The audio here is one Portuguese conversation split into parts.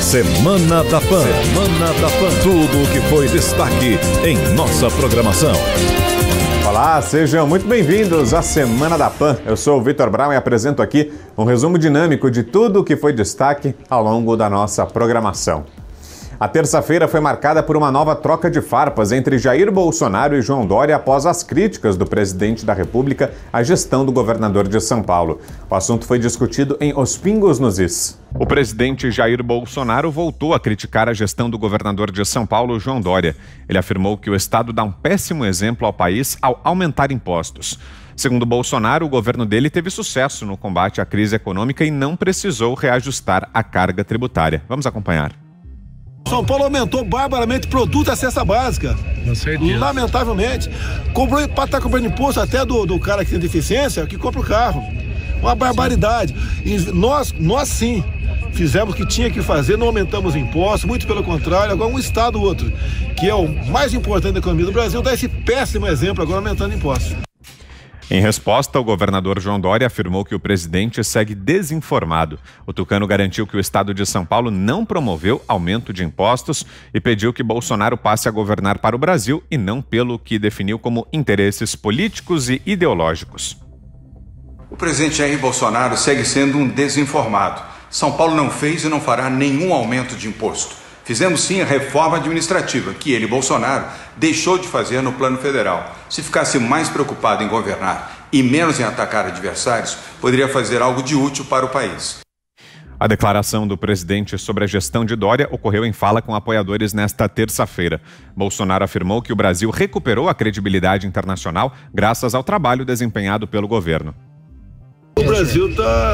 Semana da Pan. Semana da Pan. Tudo o que foi destaque em nossa programação. Olá, sejam muito bem-vindos à Semana da Pan. Eu sou o Vitor Brown e apresento aqui um resumo dinâmico de tudo o que foi destaque ao longo da nossa programação. A terça-feira foi marcada por uma nova troca de farpas entre Jair Bolsonaro e João Dória após as críticas do presidente da República à gestão do governador de São Paulo. O assunto foi discutido em Os Pingos nos Is. O presidente Jair Bolsonaro voltou a criticar a gestão do governador de São Paulo, João Dória. Ele afirmou que o Estado dá um péssimo exemplo ao país ao aumentar impostos. Segundo Bolsonaro, o governo dele teve sucesso no combate à crise econômica e não precisou reajustar a carga tributária. Vamos acompanhar. São Paulo aumentou barbaramente produto à cesta básica. Lamentavelmente. Está cobrando imposto até do cara que tem deficiência, que compra o carro. Uma barbaridade. E nós sim, fizemos o que tinha que fazer, não aumentamos impostos, muito pelo contrário. Agora um estado ou outro, que é o mais importante da economia do Brasil, dá esse péssimo exemplo agora aumentando impostos. Em resposta, o governador João Dória afirmou que o presidente segue desinformado. O tucano garantiu que o estado de São Paulo não promoveu aumento de impostos e pediu que Bolsonaro passe a governar para o Brasil e não pelo que definiu como interesses políticos e ideológicos. O presidente Jair Bolsonaro segue sendo um desinformado. São Paulo não fez e não fará nenhum aumento de imposto. Fizemos sim a reforma administrativa, que ele, Bolsonaro, deixou de fazer no plano federal. Se ficasse mais preocupado em governar e menos em atacar adversários, poderia fazer algo de útil para o país. A declaração do presidente sobre a gestão de Dória ocorreu em fala com apoiadores nesta terça-feira. Bolsonaro afirmou que o Brasil recuperou a credibilidade internacional graças ao trabalho desempenhado pelo governo. O Brasil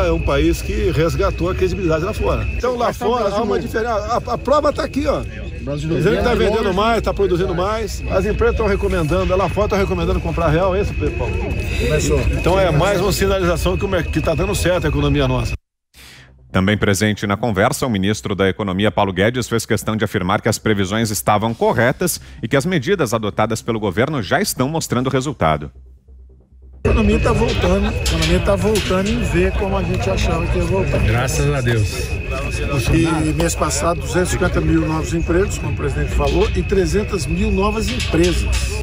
é um país que resgatou a credibilidade lá fora. Então lá fora há uma diferença. A prova está aqui, ó. Ele está vendendo mais, está produzindo mais. As empresas estão recomendando, lá fora estão recomendando comprar real, esse pessoal. Então é mais uma sinalização que está dando certo a economia nossa. Também presente na conversa, o ministro da Economia, Paulo Guedes, fez questão de afirmar que as previsões estavam corretas e que as medidas adotadas pelo governo já estão mostrando resultado. A economia está voltando em ver como a gente achava que ia voltar. Graças a Deus. E mês passado, 250 mil novos empregos, como o presidente falou, e 300 mil novas empresas.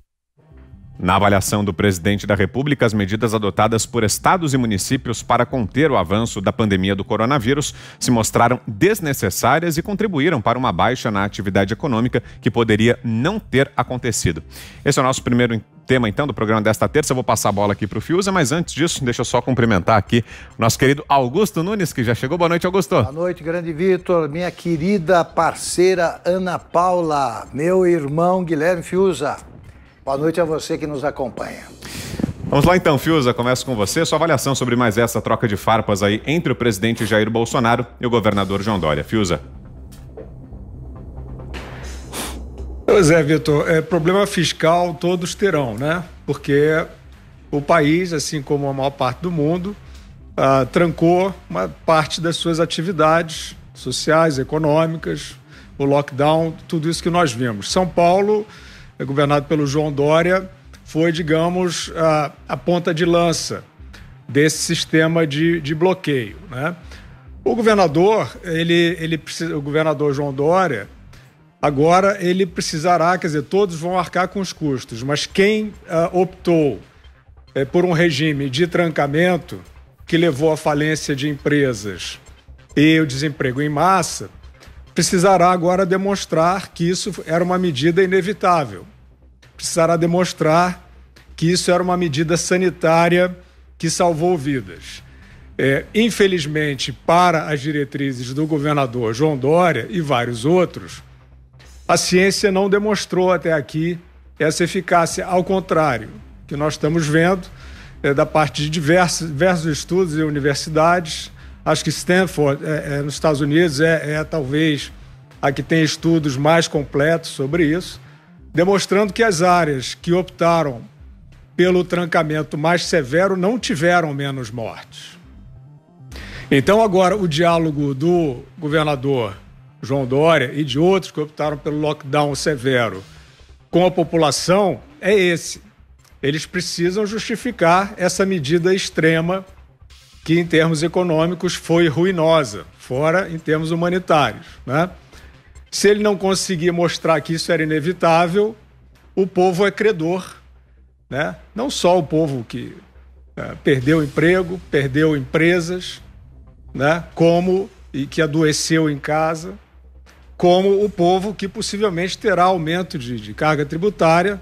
Na avaliação do presidente da República, as medidas adotadas por estados e municípios para conter o avanço da pandemia do coronavírus se mostraram desnecessárias e contribuíram para uma baixa na atividade econômica que poderia não ter acontecido. Esse é o nosso primeiro tema, então, do programa desta terça. Eu vou passar a bola aqui para o Fiuza, mas antes disso, deixa eu só cumprimentar aqui o nosso querido Augusto Nunes, que já chegou. Boa noite, Augusto. Boa noite, grande Vitor, minha querida parceira Ana Paula, meu irmão Guilherme Fiuza. Boa noite a você que nos acompanha. Vamos lá então, Fiuza, começo com você. Sua avaliação sobre mais essa troca de farpas aí entre o presidente Jair Bolsonaro e o governador João Dória. Fiuza. Pois é, Vitor, problema fiscal todos terão, né? Porque o país, assim como a maior parte do mundo, trancou uma parte das suas atividades sociais, econômicas, o lockdown, tudo isso que nós vimos. São Paulo, governado pelo João Dória, foi, digamos, a ponta de lança desse sistema de bloqueio, né? O governador, o governador João Dória, agora ele precisará, quer dizer, todos vão arcar com os custos, mas quem optou por um regime de trancamento que levou à falência de empresas e o desemprego em massa, precisará agora demonstrar que isso era uma medida inevitável. Precisará demonstrar que isso era uma medida sanitária que salvou vidas. Infelizmente, para as diretrizes do governador João Dória e vários outros, a ciência não demonstrou até aqui essa eficácia. Ao contrário, que nós estamos vendo da parte de diversos estudos e universidades. Acho que Stanford, nos Estados Unidos, talvez a que tem estudos mais completos sobre isso, demonstrando que as áreas que optaram pelo trancamento mais severo não tiveram menos mortes. Então, agora, o diálogo do governador João Dória e de outros que optaram pelo lockdown severo com a população é esse. Eles precisam justificar essa medida extrema que em termos econômicos foi ruinosa, fora em termos humanitários, né? Se ele não conseguir mostrar que isso era inevitável, o povo é credor, né? Não só o povo que perdeu emprego, perdeu empresas, né? E que adoeceu em casa, como o povo que possivelmente terá aumento de carga tributária,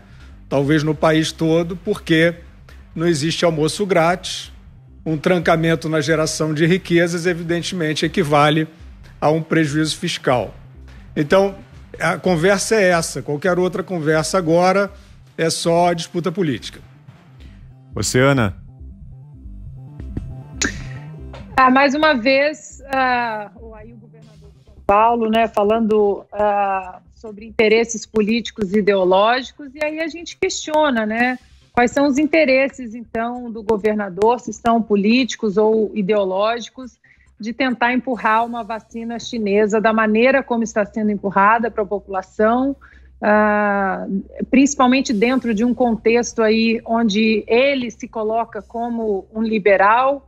talvez no país todo, porque não existe almoço grátis. Um trancamento na geração de riquezas, evidentemente, equivale a um prejuízo fiscal. Então, a conversa é essa. Qualquer outra conversa agora é só disputa política. Oceana. Mais uma vez, aí o governador de São Paulo, né, falando sobre interesses políticos e ideológicos, e aí a gente questiona, né, quais são os interesses, então, do governador, se são políticos ou ideológicos, de tentar empurrar uma vacina chinesa da maneira como está sendo empurrada para a população, principalmente dentro de um contexto aí onde ele se coloca como um liberal.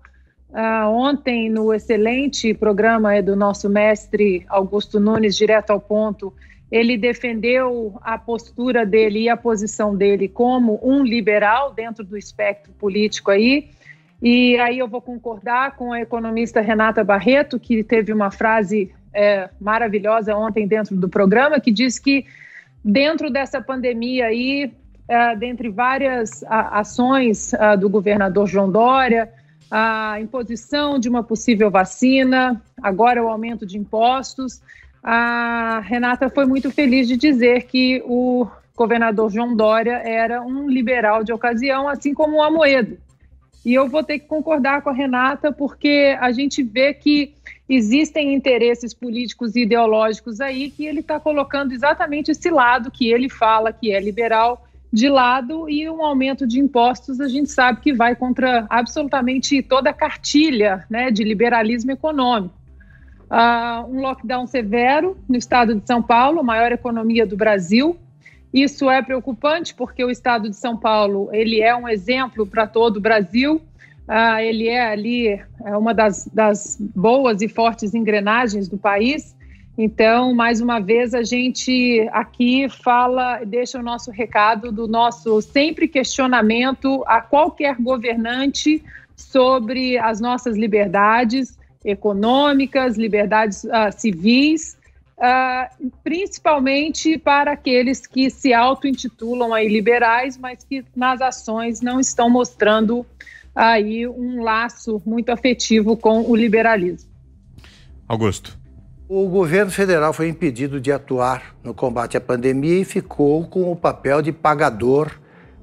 Ontem, no excelente programa do nosso mestre Augusto Nunes, Direto ao Ponto, ele defendeu a postura dele e a posição dele como um liberal dentro do espectro político aí. E aí eu vou concordar com a economista Renata Barreto, que teve uma frase maravilhosa ontem dentro do programa, que diz que dentro dessa pandemia aí, dentre várias ações do governador João Dória, a imposição de uma possível vacina, agora o aumento de impostos, a Renata foi muito feliz de dizer que o governador João Dória era um liberal de ocasião, assim como o Amoedo. E eu vou ter que concordar com a Renata, porque a gente vê que existem interesses políticos e ideológicos aí que ele está colocando exatamente esse lado que ele fala que é liberal de lado, e um aumento de impostos a gente sabe que vai contra absolutamente toda a cartilha, né, de liberalismo econômico. Um lockdown severo no estado de São Paulo, a maior economia do Brasil. Isso é preocupante porque o estado de São Paulo ele é um exemplo para todo o Brasil. Ele é ali uma das boas e fortes engrenagens do país. Então, mais uma vez, a gente aqui deixa o nosso recado do nosso sempre questionamento a qualquer governante sobre as nossas liberdades econômicas, liberdades civis, principalmente para aqueles que se auto-intitulam aí liberais, mas que nas ações não estão mostrando aí um laço muito afetivo com o liberalismo. Augusto. O governo federal foi impedido de atuar no combate à pandemia e ficou com o papel de pagador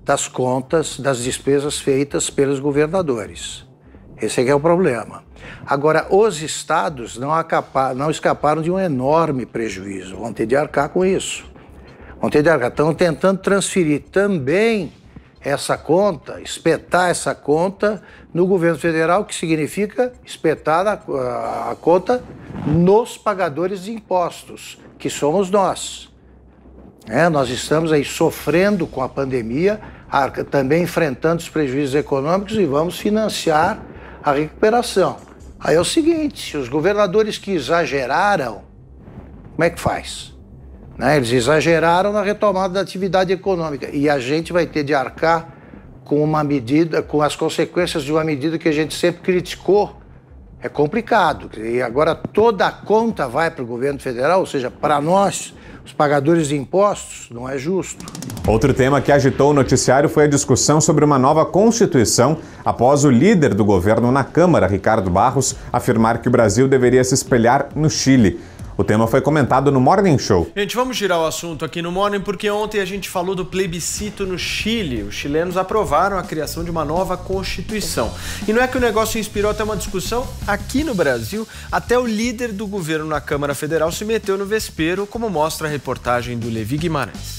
das contas, das despesas feitas pelos governadores. Esse é o problema. Agora, os estados não escaparam de um enorme prejuízo, vão ter de arcar com isso. Estão tentando transferir também essa conta, espetar essa conta no governo federal, que significa espetar a conta nos pagadores de impostos, que somos nós. Nós estamos aí sofrendo com a pandemia, também enfrentando os prejuízos econômicos e vamos financiar a recuperação. Aí é o seguinte, os governadores que exageraram, como é que faz? Eles exageraram na retomada da atividade econômica e a gente vai ter de arcar com uma medida, com as consequências de uma medida que a gente sempre criticou. É complicado. E agora toda a conta vai para o governo federal, ou seja, para nós, os pagadores de impostos, não é justo. Outro tema que agitou o noticiário foi a discussão sobre uma nova Constituição após o líder do governo na Câmara, Ricardo Barros, afirmar que o Brasil deveria se espelhar no Chile. O tema foi comentado no Morning Show. Gente, vamos girar o assunto aqui no Morning, porque ontem a gente falou do plebiscito no Chile. Os chilenos aprovaram a criação de uma nova Constituição. E não é que o negócio inspirou até uma discussão aqui no Brasil, até o líder do governo na Câmara Federal se meteu no vespeiro, como mostra a reportagem do Levi Guimarães.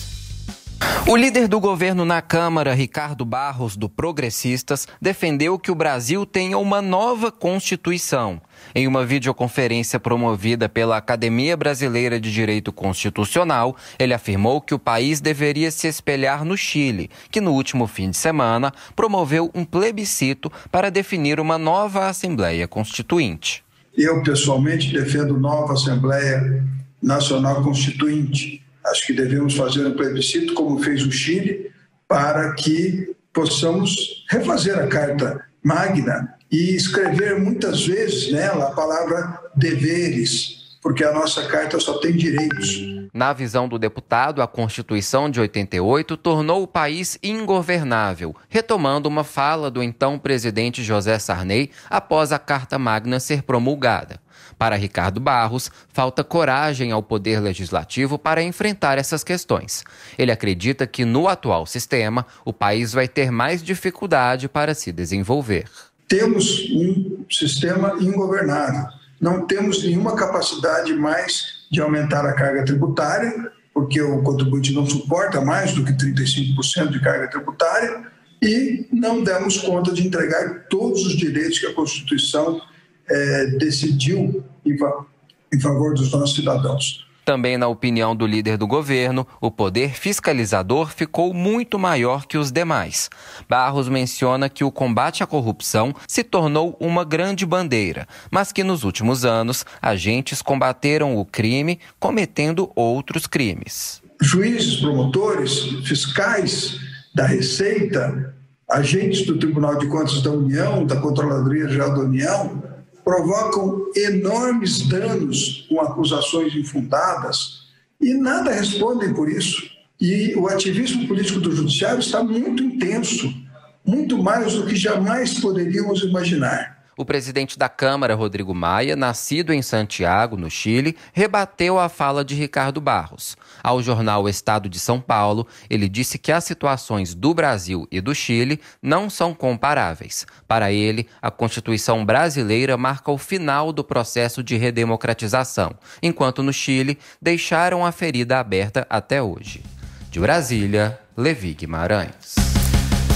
O líder do governo na Câmara, Ricardo Barros, do Progressistas, defendeu que o Brasil tenha uma nova Constituição. Em uma videoconferência promovida pela Academia Brasileira de Direito Constitucional, ele afirmou que o país deveria se espelhar no Chile, que no último fim de semana promoveu um plebiscito para definir uma nova Assembleia Constituinte. Eu, pessoalmente, defendo nova Assembleia Nacional Constituinte. Acho que devemos fazer um plebiscito, como fez o Chile, para que possamos refazer a Carta Magna e escrever muitas vezes nela a palavra deveres, porque a nossa Carta só tem direitos. Na visão do deputado, a Constituição de 88 tornou o país ingovernável, retomando uma fala do então presidente José Sarney após a Carta Magna ser promulgada. Para Ricardo Barros, falta coragem ao Poder Legislativo para enfrentar essas questões. Ele acredita que, no atual sistema, o país vai ter mais dificuldade para se desenvolver. Temos um sistema ingovernável. Não temos nenhuma capacidade mais de aumentar a carga tributária, porque o contribuinte não suporta mais do que 35% de carga tributária, e não demos conta de entregar todos os direitos que a Constituição decidiu em favor dos nossos cidadãos. Também, na opinião do líder do governo, o poder fiscalizador ficou muito maior que os demais. Barros menciona que o combate à corrupção se tornou uma grande bandeira, mas que nos últimos anos, agentes combateram o crime cometendo outros crimes. Juízes, promotores, fiscais da Receita, agentes do Tribunal de Contas da União, da Controladoria Geral da União, provocam enormes danos com acusações infundadas e nada respondem por isso. E o ativismo político do judiciário está muito intenso, muito mais do que jamais poderíamos imaginar. O presidente da Câmara, Rodrigo Maia, nascido em Santiago, no Chile, rebateu a fala de Ricardo Barros. Ao jornal Estado de São Paulo, ele disse que as situações do Brasil e do Chile não são comparáveis. Para ele, a Constituição brasileira marca o final do processo de redemocratização, enquanto no Chile deixaram a ferida aberta até hoje. De Brasília, Levi Guimarães.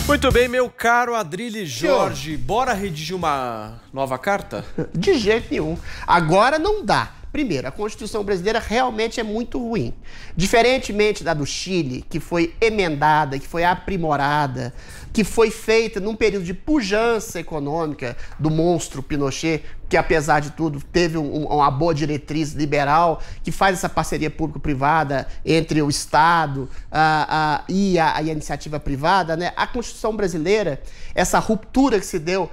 Muito bem, meu caro Adrilles Jorge, bora redigir uma nova carta? De jeito nenhum. Agora não dá. Primeiro, a Constituição brasileira realmente é muito ruim. Diferentemente da do Chile, que foi emendada, que foi aprimorada, que foi feita num período de pujança econômica do monstro Pinochet, que apesar de tudo teve uma boa diretriz liberal, que faz essa parceria público-privada entre o Estado e a iniciativa privada, né? A Constituição brasileira, essa ruptura que se deu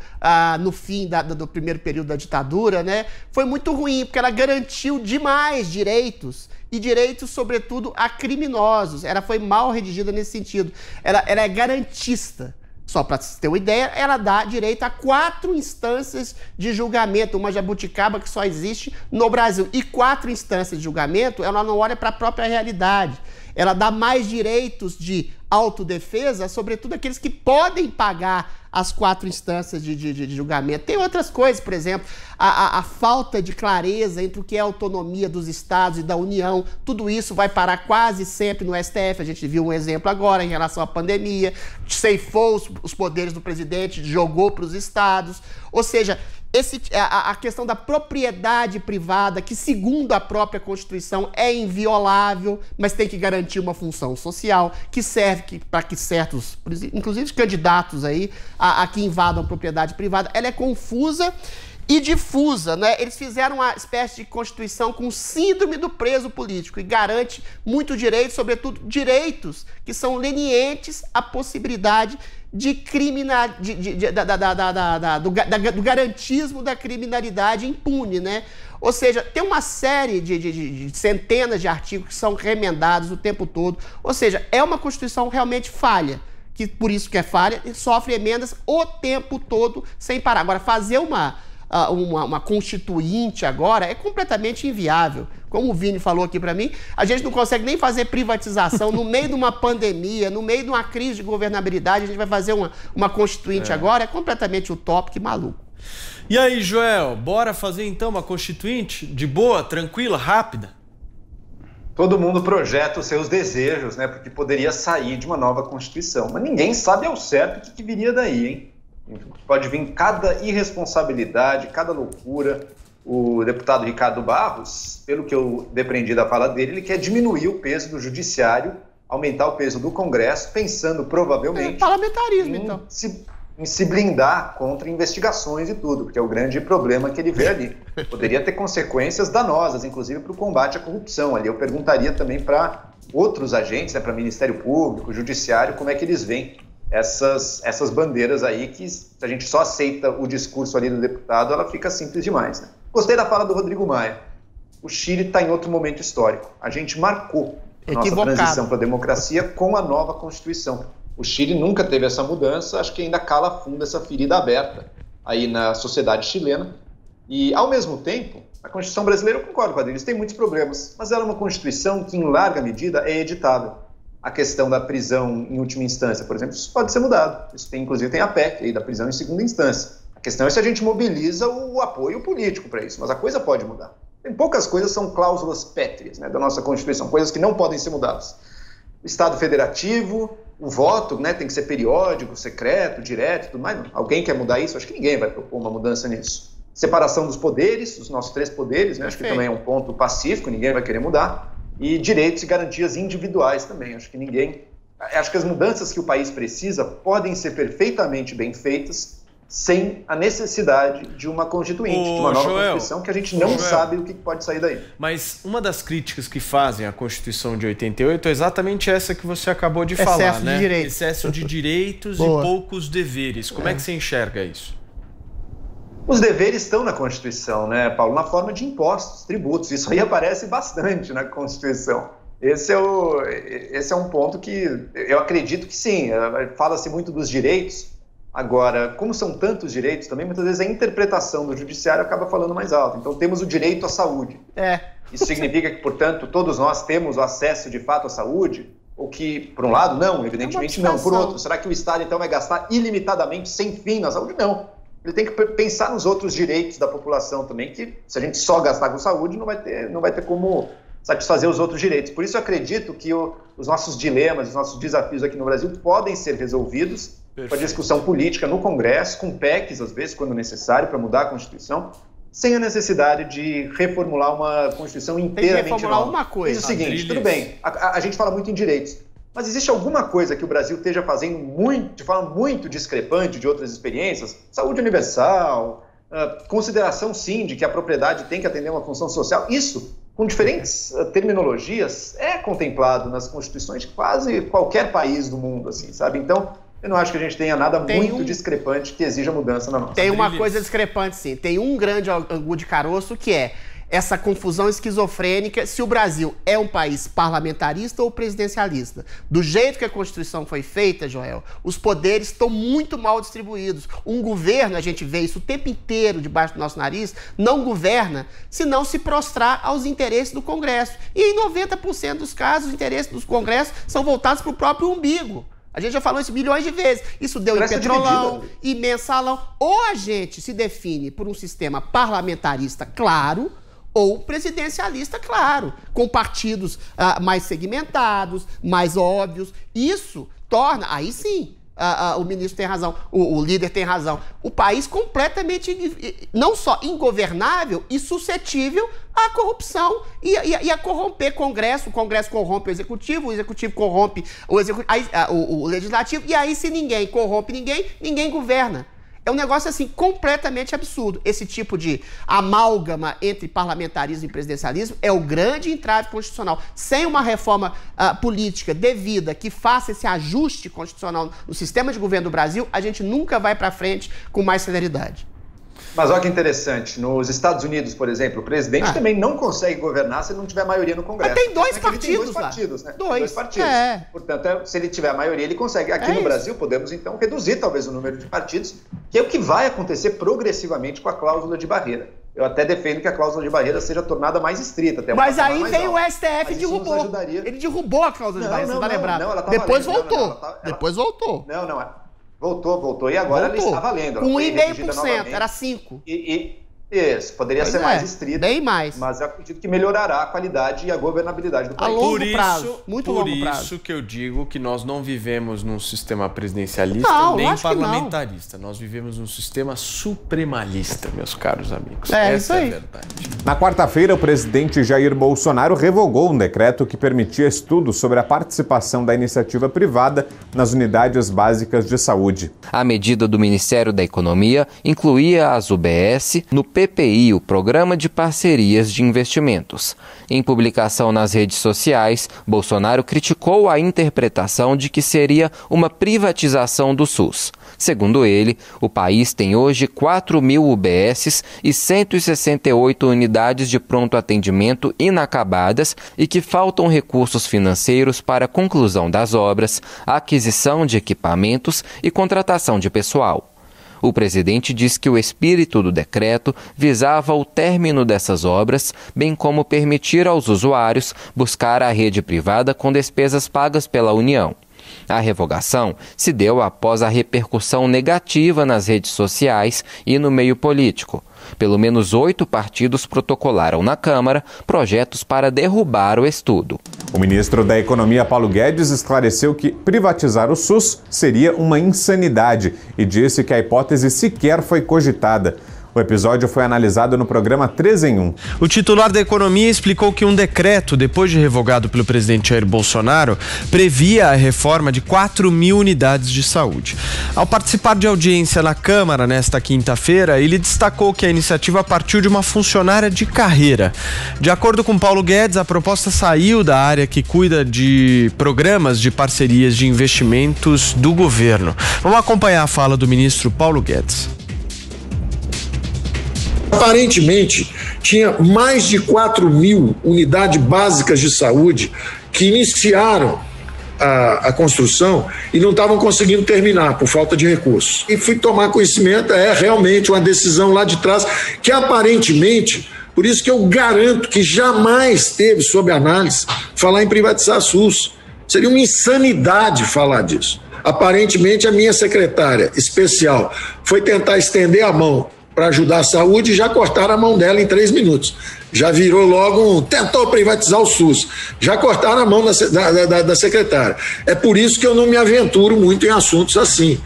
no fim do primeiro período da ditadura, né, foi muito ruim, porque ela garantiu demais direitos, e direitos, sobretudo, a criminosos. Ela foi mal redigida nesse sentido. Ela é garantista. Só para você ter uma ideia, ela dá direito a 4 instâncias de julgamento, uma jabuticaba que só existe no Brasil. E 4 instâncias de julgamento, ela não olha para a própria realidade. Ela dá mais direitos de autodefesa, sobretudo aqueles que podem pagar as 4 instâncias de julgamento. Tem outras coisas, por exemplo, a falta de clareza entre o que é a autonomia dos estados e da União. Tudo isso vai parar quase sempre no STF. A gente viu um exemplo agora em relação à pandemia, ceifou os poderes do presidente, jogou para os estados. Ou seja, a questão da propriedade privada, que segundo a própria Constituição é inviolável, mas tem que garantir uma função social que serve para que certos, inclusive candidatos aí, a que invadam a propriedade privada, ela é confusa e difusa, né? Eles fizeram uma espécie de Constituição com síndrome do preso político e garante muito direito, sobretudo direitos que são lenientes à possibilidade de do garantismo da criminalidade impune, né? Ou seja, tem uma série de centenas de artigos que são remendados o tempo todo. Ou seja, é uma Constituição realmente falha, que por isso que é falha, sofre emendas o tempo todo sem parar. Agora, fazer uma constituinte agora é completamente inviável. Como o Vini falou aqui para mim, a gente não consegue nem fazer privatização no meio de uma pandemia, no meio de uma crise de governabilidade, a gente vai fazer uma constituinte agora, é completamente utópico e maluco. E aí, Joel, bora fazer então uma constituinte de boa, tranquila, rápida? Todo mundo projeta os seus desejos, né? Porque poderia sair de uma nova Constituição. Mas ninguém sabe ao certo o que viria daí, hein? Pode vir cada irresponsabilidade, cada loucura. O deputado Ricardo Barros, pelo que eu depreendi da fala dele, ele quer diminuir o peso do judiciário, aumentar o peso do Congresso, pensando provavelmente parlamentarismo, em se blindar contra investigações e tudo, porque é o grande problema que ele vê ali. Poderia ter consequências danosas, inclusive para o combate à corrupção. Ali eu perguntaria também para outros agentes, né, para o Ministério Público, Judiciário, como é que eles veem essas bandeiras aí, que se a gente só aceita o discurso ali do deputado, ela fica simples demais, né? Gostei da fala do Rodrigo Maia. O Chile está em outro momento histórico. A gente marcou a nossa transição para a democracia com a nova Constituição. O Chile nunca teve essa mudança, acho que ainda cala fundo essa ferida aberta aí na sociedade chilena. E, ao mesmo tempo, a Constituição brasileira, eu concordo com a deles, tem muitos problemas, mas ela é uma Constituição que, em larga medida, é editável. A questão da prisão em última instância, por exemplo, isso pode ser mudado. Isso tem, inclusive, tem a PEC aí da prisão em segunda instância. A questão é se a gente mobiliza o apoio político para isso, mas a coisa pode mudar. Tem poucas coisas, são cláusulas pétreas, né, da nossa Constituição, coisas que não podem ser mudadas. O Estado federativo, o voto, né, tem que ser periódico, secreto, direto, tudo mais. Alguém quer mudar isso? Acho que ninguém vai propor uma mudança nisso. Separação dos poderes, os nossos 3 poderes, né, acho que também é um ponto pacífico, ninguém vai querer mudar. E direitos e garantias individuais também. Acho que as mudanças que o país precisa podem ser perfeitamente bem feitas sem a necessidade de uma constituinte, de uma nova Constituição, que a gente não sabe o que pode sair daí. Mas uma das críticas que fazem à Constituição de 88 é exatamente essa que você acabou de falar, né? Excesso de direitos e poucos deveres. Como é que você enxerga isso? Os deveres estão na Constituição, né, Paulo? Na forma de impostos, tributos. Isso aí aparece bastante na Constituição. Esse é um ponto que eu acredito que sim. Fala-se muito dos direitos. Agora, como são tantos direitos também, muitas vezes a interpretação do judiciário acaba falando mais alto. Então, temos o direito à saúde. Isso significa que, portanto, todos nós temos o acesso de fato à saúde? Ou que, por um lado, não, evidentemente não. Por outro, será que o Estado, então, vai gastar ilimitadamente, sem fim, na saúde? Não. Ele tem que pensar nos outros direitos da população também, que se a gente só gastar com saúde, não vai ter como satisfazer os outros direitos. Por isso, eu acredito que os nossos dilemas, os nossos desafios aqui no Brasil podem ser resolvidos com a discussão política no Congresso, com PECs, às vezes, quando necessário, para mudar a Constituição, sem a necessidade de reformular uma Constituição inteiramente nova. Tem que reformular uma coisa. Diz o seguinte, tudo bem, a gente fala muito em direitos, mas existe alguma coisa que o Brasil esteja fazendo de forma muito discrepante de outras experiências? Saúde universal, consideração, sim, de que a propriedade tem que atender uma função social. Isso, com diferentes terminologias, é contemplado nas constituições de quase qualquer país do mundo, assim, sabe? Então, eu não acho que a gente tenha nada muito discrepante que exija mudança na nossa. Tem uma coisa discrepante, sim. Tem um grande angu de caroço, que é essa confusão esquizofrênica se o Brasil é um país parlamentarista ou presidencialista. Do jeito que a Constituição foi feita, Joel, os poderes estão muito mal distribuídos. Um governo, a gente vê isso o tempo inteiro debaixo do nosso nariz, não governa se não se prostrar aos interesses do Congresso. E em 90% dos casos, os interesses do Congresso são voltados para o próprio umbigo. A gente já falou isso milhões de vezes. Isso deu em Petrolão, em Mensalão. Ou a gente se define por um sistema parlamentarista claro, ou presidencialista, claro, com partidos mais segmentados, mais óbvios. Isso torna, aí sim, o ministro tem razão, o líder tem razão, o país completamente, não só ingovernável e suscetível à corrupção e a corromper o Congresso corrompe o Executivo corrompe o Legislativo, e aí se ninguém corrompe ninguém governa. É um negócio, assim, completamente absurdo. Esse tipo de amálgama entre parlamentarismo e presidencialismo é o grande entrave constitucional. Sem uma reforma política devida que faça esse ajuste constitucional no sistema de governo do Brasil, a gente nunca vai para frente com mais celeridade. Mas olha que interessante, nos Estados Unidos, por exemplo, o presidente também não consegue governar se não tiver maioria no Congresso. Mas tem dois partidos lá. Né? Dois partidos. Portanto, se ele tiver a maioria, ele consegue. Aqui no Brasil, podemos, então, reduzir talvez o número de partidos, que é o que vai acontecer progressivamente com a cláusula de barreira. Eu até defendo que a cláusula de barreira seja tornada mais estrita. Mas aí veio o STF e derrubou. Ele derrubou a cláusula de barreira, você tá lembrado? Depois voltou. Depois voltou. Voltou. E agora ela está valendo. Com 1,5%, era 5%. Isso, poderia ser mais estrito. Bem mais. Mas eu acredito que melhorará a qualidade e a governabilidade do país. A longo prazo, muito longo prazo. Por isso que eu digo que nós não vivemos num sistema presidencialista nem parlamentarista. Nós vivemos num sistema supremalista, meus caros amigos. Essa isso aí. É a verdade. Na quarta-feira, o presidente Jair Bolsonaro revogou um decreto que permitia estudos sobre a participação da iniciativa privada nas unidades básicas de saúde. A medida do Ministério da Economia incluía as UBS no PPI, o Programa de Parcerias de Investimentos. Em publicação nas redes sociais, Bolsonaro criticou a interpretação de que seria uma privatização do SUS. Segundo ele, o país tem hoje 4.000 UBSs e 168 unidades de pronto atendimento inacabadas e que faltam recursos financeiros para a conclusão das obras, aquisição de equipamentos e contratação de pessoal. O presidente diz que o espírito do decreto visava o término dessas obras, bem como permitir aos usuários buscar a rede privada com despesas pagas pela União. A revogação se deu após a repercussão negativa nas redes sociais e no meio político. Pelo menos 8 partidos protocolaram na Câmara projetos para derrubar o estudo. O ministro da Economia, Paulo Guedes, esclareceu que privatizar o SUS seria uma insanidade e disse que a hipótese sequer foi cogitada. O episódio foi analisado no programa 3 em 1. O titular da Economia explicou que um decreto, depois de revogado pelo presidente Jair Bolsonaro, previa a reforma de 4.000 unidades de saúde. Ao participar de audiência na Câmara nesta quinta-feira, ele destacou que a iniciativa partiu de uma funcionária de carreira. De acordo com Paulo Guedes, a proposta saiu da área que cuida de programas de parcerias de investimentos do governo. Vamos acompanhar a fala do ministro Paulo Guedes. Aparentemente, tinha mais de 4.000 unidades básicas de saúde que iniciaram a construção e não estavam conseguindo terminar por falta de recursos. E fui tomar conhecimento, realmente uma decisão lá de trás, que aparentemente, por isso que eu garanto que jamais teve sob análise falar em privatizar a SUS. Seria uma insanidade falar disso. Aparentemente, a minha secretária especial foi tentar estender a mão para ajudar a saúde e já cortaram a mão dela em 3 minutos. Já virou logo tentou privatizar o SUS. Já cortaram a mão da secretária. É por isso que eu não me aventuro muito em assuntos assim.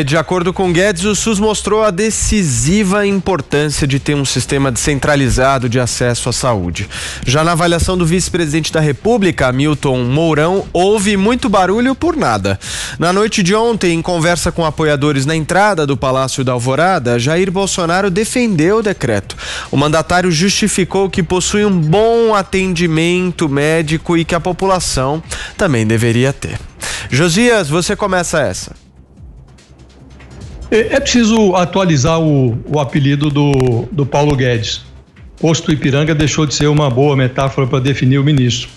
De acordo com Guedes, o SUS mostrou a decisiva importância de ter um sistema descentralizado de acesso à saúde. Já na avaliação do vice-presidente da República, Hamilton Mourão, houve muito barulho por nada. Na noite de ontem, em conversa com apoiadores na entrada do Palácio da Alvorada, Jair Bolsonaro defendeu o decreto. O mandatário justificou que possui um bom atendimento médico e que a população também deveria ter. Josias, você começa essa. É preciso atualizar o apelido do Paulo Guedes. Posto Ipiranga deixou de ser uma boa metáfora para definir o ministro.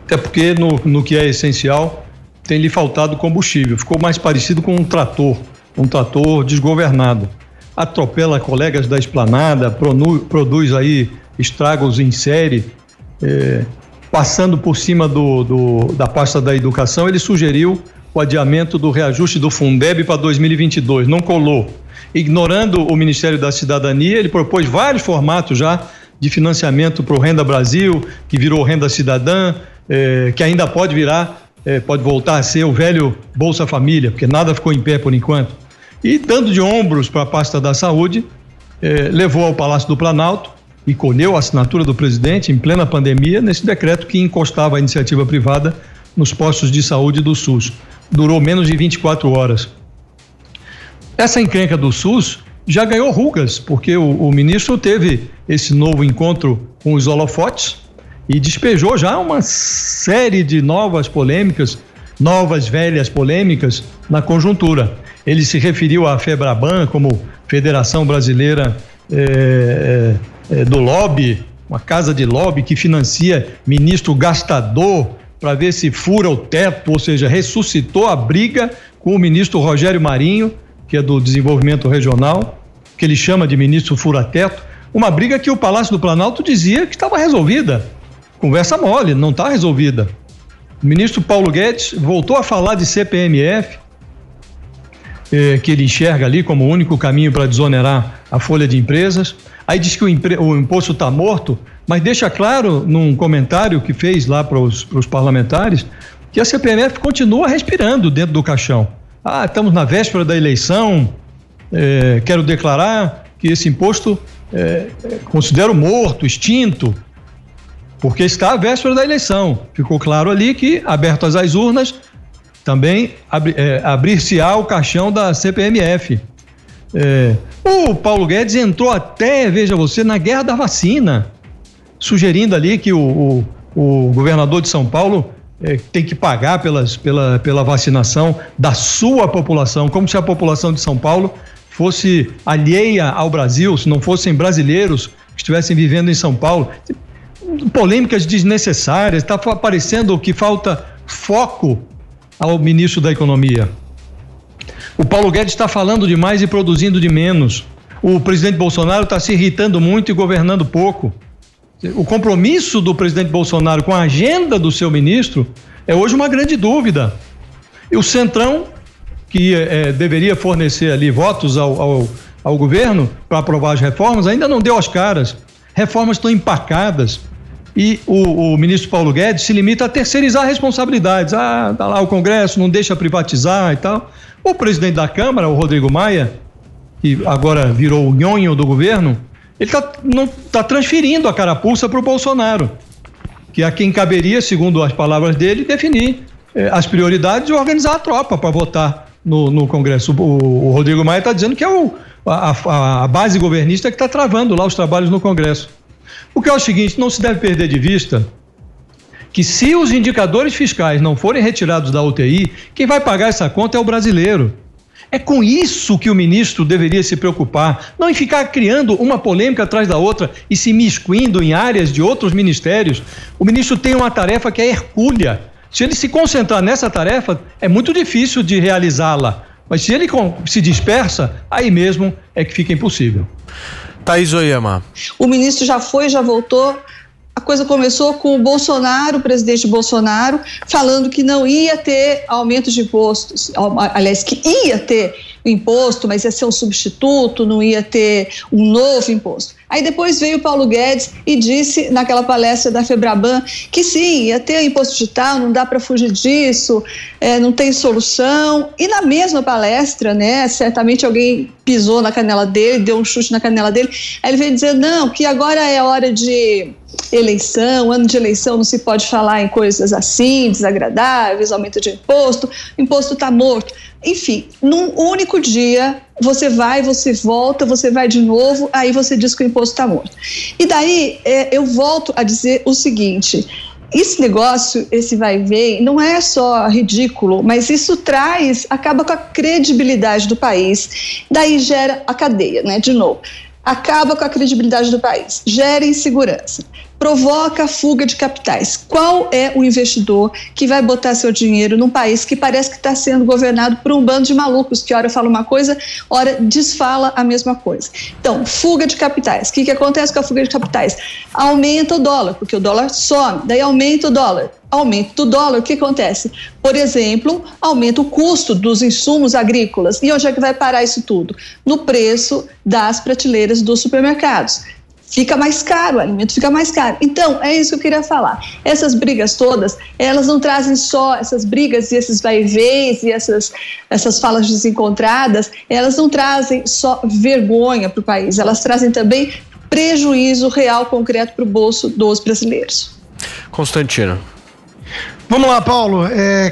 Até porque no que é essencial tem lhe faltado combustível. Ficou mais parecido com um trator desgovernado. Atropela colegas da esplanada, produz aí estragos em série. Passando por cima da pasta da educação, ele sugeriu o adiamento do reajuste do Fundeb para 2022, não colou. Ignorando o Ministério da Cidadania, ele propôs vários formatos já de financiamento para o Renda Brasil, que virou Renda Cidadã, que ainda pode voltar a ser o velho Bolsa Família, porque nada ficou em pé por enquanto. E dando de ombros para a pasta da saúde, levou ao Palácio do Planalto e colheu a assinatura do presidente em plena pandemia nesse decreto que encostava a iniciativa privada nos postos de saúde do SUS. Durou menos de 24 horas. Essa encrenca do SUS já ganhou rugas, porque o ministro teve esse novo encontro com os holofotes e despejou já uma série de novas velhas polêmicas na conjuntura. Ele se referiu à FEBRABAN como Federação Brasileira do Lobby, uma casa de lobby que financia ministro gastador, para ver se fura o teto, ou seja, ressuscitou a briga com o ministro Rogério Marinho, que é do Desenvolvimento Regional, que ele chama de ministro fura-teto, uma briga que o Palácio do Planalto dizia que estava resolvida. Conversa mole, não está resolvida. O ministro Paulo Guedes voltou a falar de CPMF, que ele enxerga ali como o único caminho para desonerar a folha de empresas. Aí diz que o imposto está morto, mas deixa claro num comentário que fez lá para os parlamentares que a CPMF continua respirando dentro do caixão. Estamos na véspera da eleição, quero declarar que esse imposto considero morto, extinto, porque está à véspera da eleição. Ficou claro ali que, abertas as urnas, também abrir-se-á o caixão da CPMF. O Paulo Guedes entrou até, veja você, na guerra da vacina, sugerindo ali que o governador de São Paulo tem que pagar pela vacinação da sua população, como se a população de São Paulo fosse alheia ao Brasil, se não fossem brasileiros que estivessem vivendo em São Paulo. Polêmicas desnecessárias, está parecendo que falta foco ao ministro da Economia. O Paulo Guedes está falando demais e produzindo de menos. O presidente Bolsonaro está se irritando muito e governando pouco. O compromisso do presidente Bolsonaro com a agenda do seu ministro é hoje uma grande dúvida. E o Centrão, que deveria fornecer ali votos ao governo para aprovar as reformas, ainda não deu as caras. Reformas estão empacadas e o ministro Paulo Guedes se limita a terceirizar responsabilidades. Tá lá o Congresso, não deixa privatizar e tal. O presidente da Câmara, o Rodrigo Maia, que agora virou o nhonho do governo, ele não está transferindo a carapuça para o Bolsonaro, que é quem caberia, segundo as palavras dele, definir as prioridades e organizar a tropa para votar no Congresso. O Rodrigo Maia está dizendo que é a base governista que está travando lá os trabalhos no Congresso. O que é o seguinte, não se deve perder de vista que se os indicadores fiscais não forem retirados da UTI, quem vai pagar essa conta é o brasileiro. É com isso que o ministro deveria se preocupar, não em ficar criando uma polêmica atrás da outra e se miscuindo em áreas de outros ministérios. O ministro tem uma tarefa que é hercúlea. Se ele se concentrar nessa tarefa, é muito difícil de realizá-la. Mas se ele se dispersa, aí mesmo é que fica impossível. Thaís Oyama. O ministro já foi, já voltou. A coisa começou com o Bolsonaro, o presidente Bolsonaro, falando que não ia ter aumento de impostos. Aliás, que ia ter imposto, mas ia ser um substituto, não ia ter um novo imposto. Aí depois veio o Paulo Guedes e disse naquela palestra da Febraban que sim, ia ter imposto digital, não dá para fugir disso, não tem solução. E na mesma palestra, né, certamente alguém pisou na canela dele, deu um chute na canela dele, aí ele veio dizer, não, que agora é hora de eleição, ano de eleição, não se pode falar em coisas assim, desagradáveis, aumento de imposto, o imposto está morto. Enfim, num único dia, você vai, você volta, você vai de novo, aí você diz que o imposto está morto. E daí, eu volto a dizer o seguinte, esse negócio, esse vai e vem, não é só ridículo, mas isso acaba com a credibilidade do país, daí gera a cadeia, né, de novo. Acaba com a credibilidade do país, gera insegurança, provoca a fuga de capitais. Qual é o investidor que vai botar seu dinheiro num país que parece que está sendo governado por um bando de malucos, que ora fala uma coisa, ora desfala a mesma coisa? Então, fuga de capitais. O que acontece com a fuga de capitais? Aumenta o dólar, porque o dólar some, daí aumenta o dólar. Aumento do dólar, o que acontece? Por exemplo, aumenta o custo dos insumos agrícolas. E onde é que vai parar isso tudo? No preço das prateleiras dos supermercados. Fica mais caro, o alimento fica mais caro. Então, é isso que eu queria falar. Essas brigas todas, elas não trazem só essas brigas e esses vai-e-vens e essas falas desencontradas, elas não trazem só vergonha para o país, elas trazem também prejuízo real, concreto para o bolso dos brasileiros. Constantino. Vamos lá, Paulo.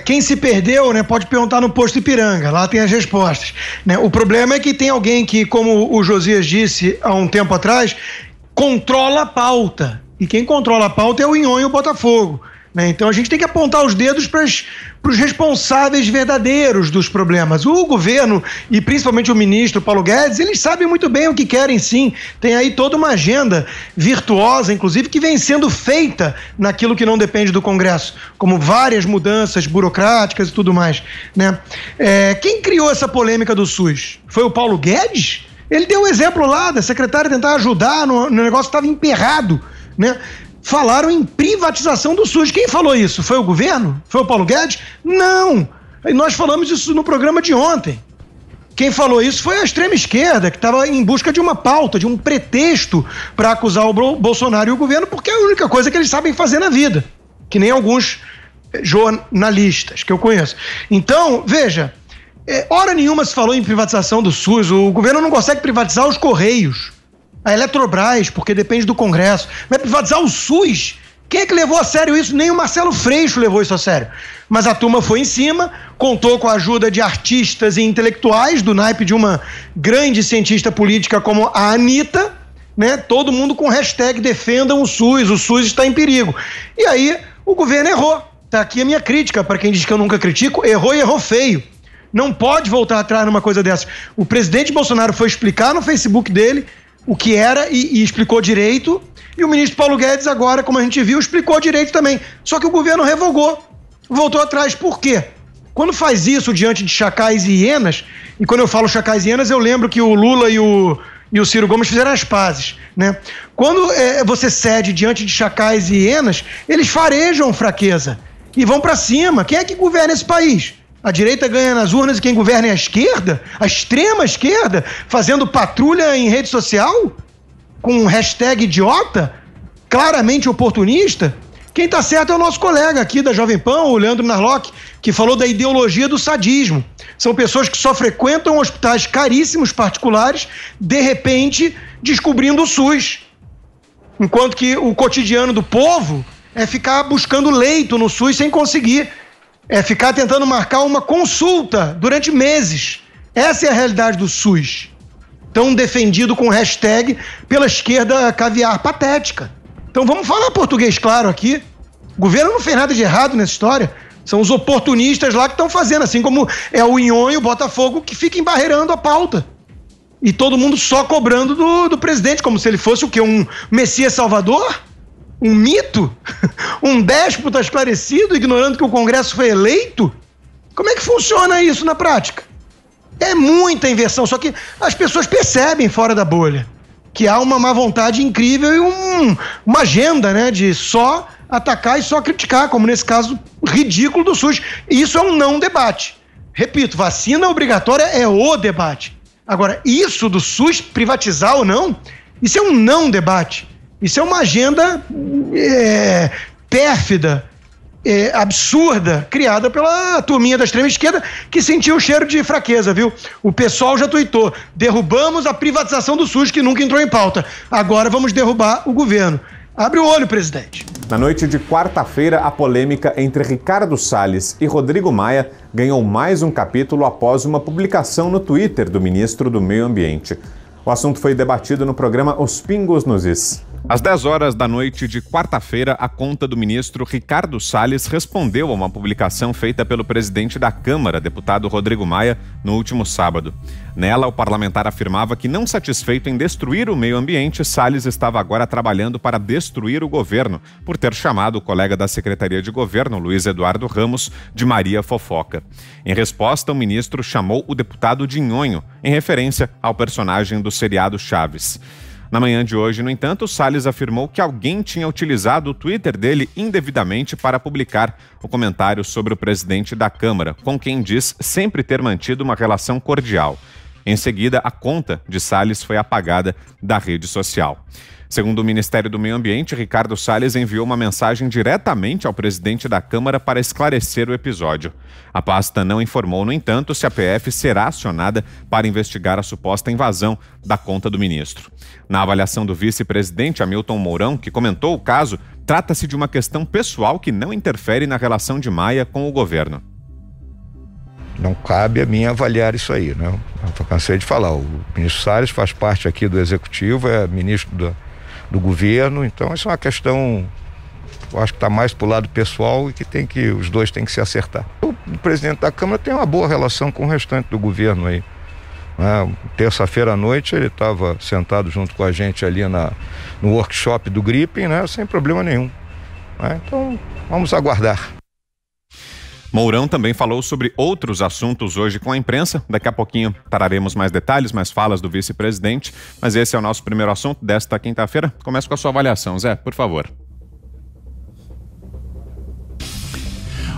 Quem se perdeu, né, pode perguntar no posto Ipiranga, lá tem as respostas, né? O problema é que tem alguém que, como o Josias disse há um tempo atrás, controla a pauta. E quem controla a pauta é o Inhon e o Botafogo, né? Então a gente tem que apontar os dedos para os responsáveis verdadeiros dos problemas. O governo e principalmente o ministro Paulo Guedes, eles sabem muito bem o que querem, sim. Tem aí toda uma agenda virtuosa, inclusive, que vem sendo feita naquilo que não depende do Congresso, como várias mudanças burocráticas e tudo mais, né? Quem criou essa polêmica do SUS? Foi o Paulo Guedes? Ele deu o exemplo lá da secretária tentar ajudar no negócio que estava emperrado, né? Falaram em privatização do SUS. Quem falou isso? Foi o governo? Foi o Paulo Guedes? Não! Nós falamos isso no programa de ontem. Quem falou isso foi a extrema esquerda, que estava em busca de uma pauta, de um pretexto para acusar o Bolsonaro e o governo, porque é a única coisa que eles sabem fazer na vida, que nem alguns jornalistas que eu conheço. Então, veja, hora nenhuma se falou em privatização do SUS, o governo não consegue privatizar os Correios, a Eletrobras, porque depende do Congresso, vai privatizar o SUS. Quem é que levou a sério isso? Nem o Marcelo Freixo levou isso a sério. Mas a turma foi em cima, contou com a ajuda de artistas e intelectuais, do naipe de uma grande cientista política como a Anitta, né? Todo mundo com hashtag defendam o SUS está em perigo. E aí o governo errou. Tá aqui a minha crítica, para quem diz que eu nunca critico, errou e errou feio. Não pode voltar atrás numa coisa dessa. O presidente Bolsonaro foi explicar no Facebook dele o que era e explicou direito. E o ministro Paulo Guedes agora, como a gente viu, explicou direito também. Só que o governo revogou, voltou atrás. Por quê? Quando faz isso diante de chacais e hienas, e quando eu falo chacais e hienas, eu lembro que o Lula e o Ciro Gomes fizeram as pazes, né? Quando você cede diante de chacais e hienas, eles farejam fraqueza e vão pra cima. Quem é que governa esse país? A direita ganha nas urnas e quem governa é a esquerda? A extrema esquerda? Fazendo patrulha em rede social? Com um hashtag idiota, claramente oportunista? Quem está certo é o nosso colega aqui da Jovem Pan, o Leandro Narlock, que falou da ideologia do sadismo. São pessoas que só frequentam hospitais caríssimos particulares, de repente descobrindo o SUS. Enquanto que o cotidiano do povo é ficar buscando leito no SUS sem conseguir. É ficar tentando marcar uma consulta durante meses. Essa é a realidade do SUS. Tão defendido com hashtag pela esquerda caviar patética. Então vamos falar português claro aqui. O governo não fez nada de errado nessa história. São os oportunistas lá que estão fazendo, assim como é o Inhon e o Botafogo que ficam embarreirando a pauta. E todo mundo só cobrando do presidente, como se ele fosse o quê? Um Messias Salvador? Um mito? Um déspota esclarecido, ignorando que o Congresso foi eleito? Como é que funciona isso na prática? É muita inversão, só que as pessoas percebem fora da bolha que há uma má vontade incrível e uma agenda, né, de só atacar e só criticar, como nesse caso ridículo do SUS. Isso é um não debate. Repito, vacina obrigatória é o debate. Agora, isso do SUS privatizar ou não, isso é um não debate. Isso é uma agenda pérfida, absurda, criada pela turminha da extrema esquerda que sentiu o cheiro de fraqueza, viu? O pessoal já tuitou: derrubamos a privatização do SUS, que nunca entrou em pauta. Agora vamos derrubar o governo. Abre o olho, presidente. Na noite de quarta-feira, a polêmica entre Ricardo Salles e Rodrigo Maia ganhou mais um capítulo após uma publicação no Twitter do ministro do Meio Ambiente. O assunto foi debatido no programa Os Pingos nos Is. Às 10 horas da noite de quarta-feira, a conta do ministro Ricardo Salles respondeu a uma publicação feita pelo presidente da Câmara, deputado Rodrigo Maia, no último sábado. Nela, o parlamentar afirmava que, não satisfeito em destruir o meio ambiente, Salles estava agora trabalhando para destruir o governo, por ter chamado o colega da Secretaria de Governo, Luiz Eduardo Ramos, de Maria Fofoca. Em resposta, o ministro chamou o deputado de nhonho, em referência ao personagem do seriado Chaves. Na manhã de hoje, no entanto, Salles afirmou que alguém tinha utilizado o Twitter dele indevidamente para publicar o comentário sobre o presidente da Câmara, com quem diz sempre ter mantido uma relação cordial. Em seguida, a conta de Salles foi apagada da rede social. Segundo o Ministério do Meio Ambiente, Ricardo Salles enviou uma mensagem diretamente ao presidente da Câmara para esclarecer o episódio. A pasta não informou, no entanto, se a PF será acionada para investigar a suposta invasão da conta do ministro. Na avaliação do vice-presidente Hamilton Mourão, que comentou o caso, trata-se de uma questão pessoal que não interfere na relação de Maia com o governo. Não cabe a mim avaliar isso aí, né? Eu cansei de falar, o ministro Salles faz parte aqui do Executivo, é ministro do governo, então isso é uma questão, eu acho que está mais para o lado pessoal e que os dois têm que se acertar. O presidente da Câmara tem uma boa relação com o restante do governo aí. Terça-feira à noite ele estava sentado junto com a gente ali no workshop do Gripen, né? Sem problema nenhum. Então vamos aguardar. Mourão também falou sobre outros assuntos hoje com a imprensa. Daqui a pouquinho traremos mais detalhes, mais falas do vice-presidente. Mas esse é o nosso primeiro assunto desta quinta-feira. Começa com a sua avaliação, Zé, por favor.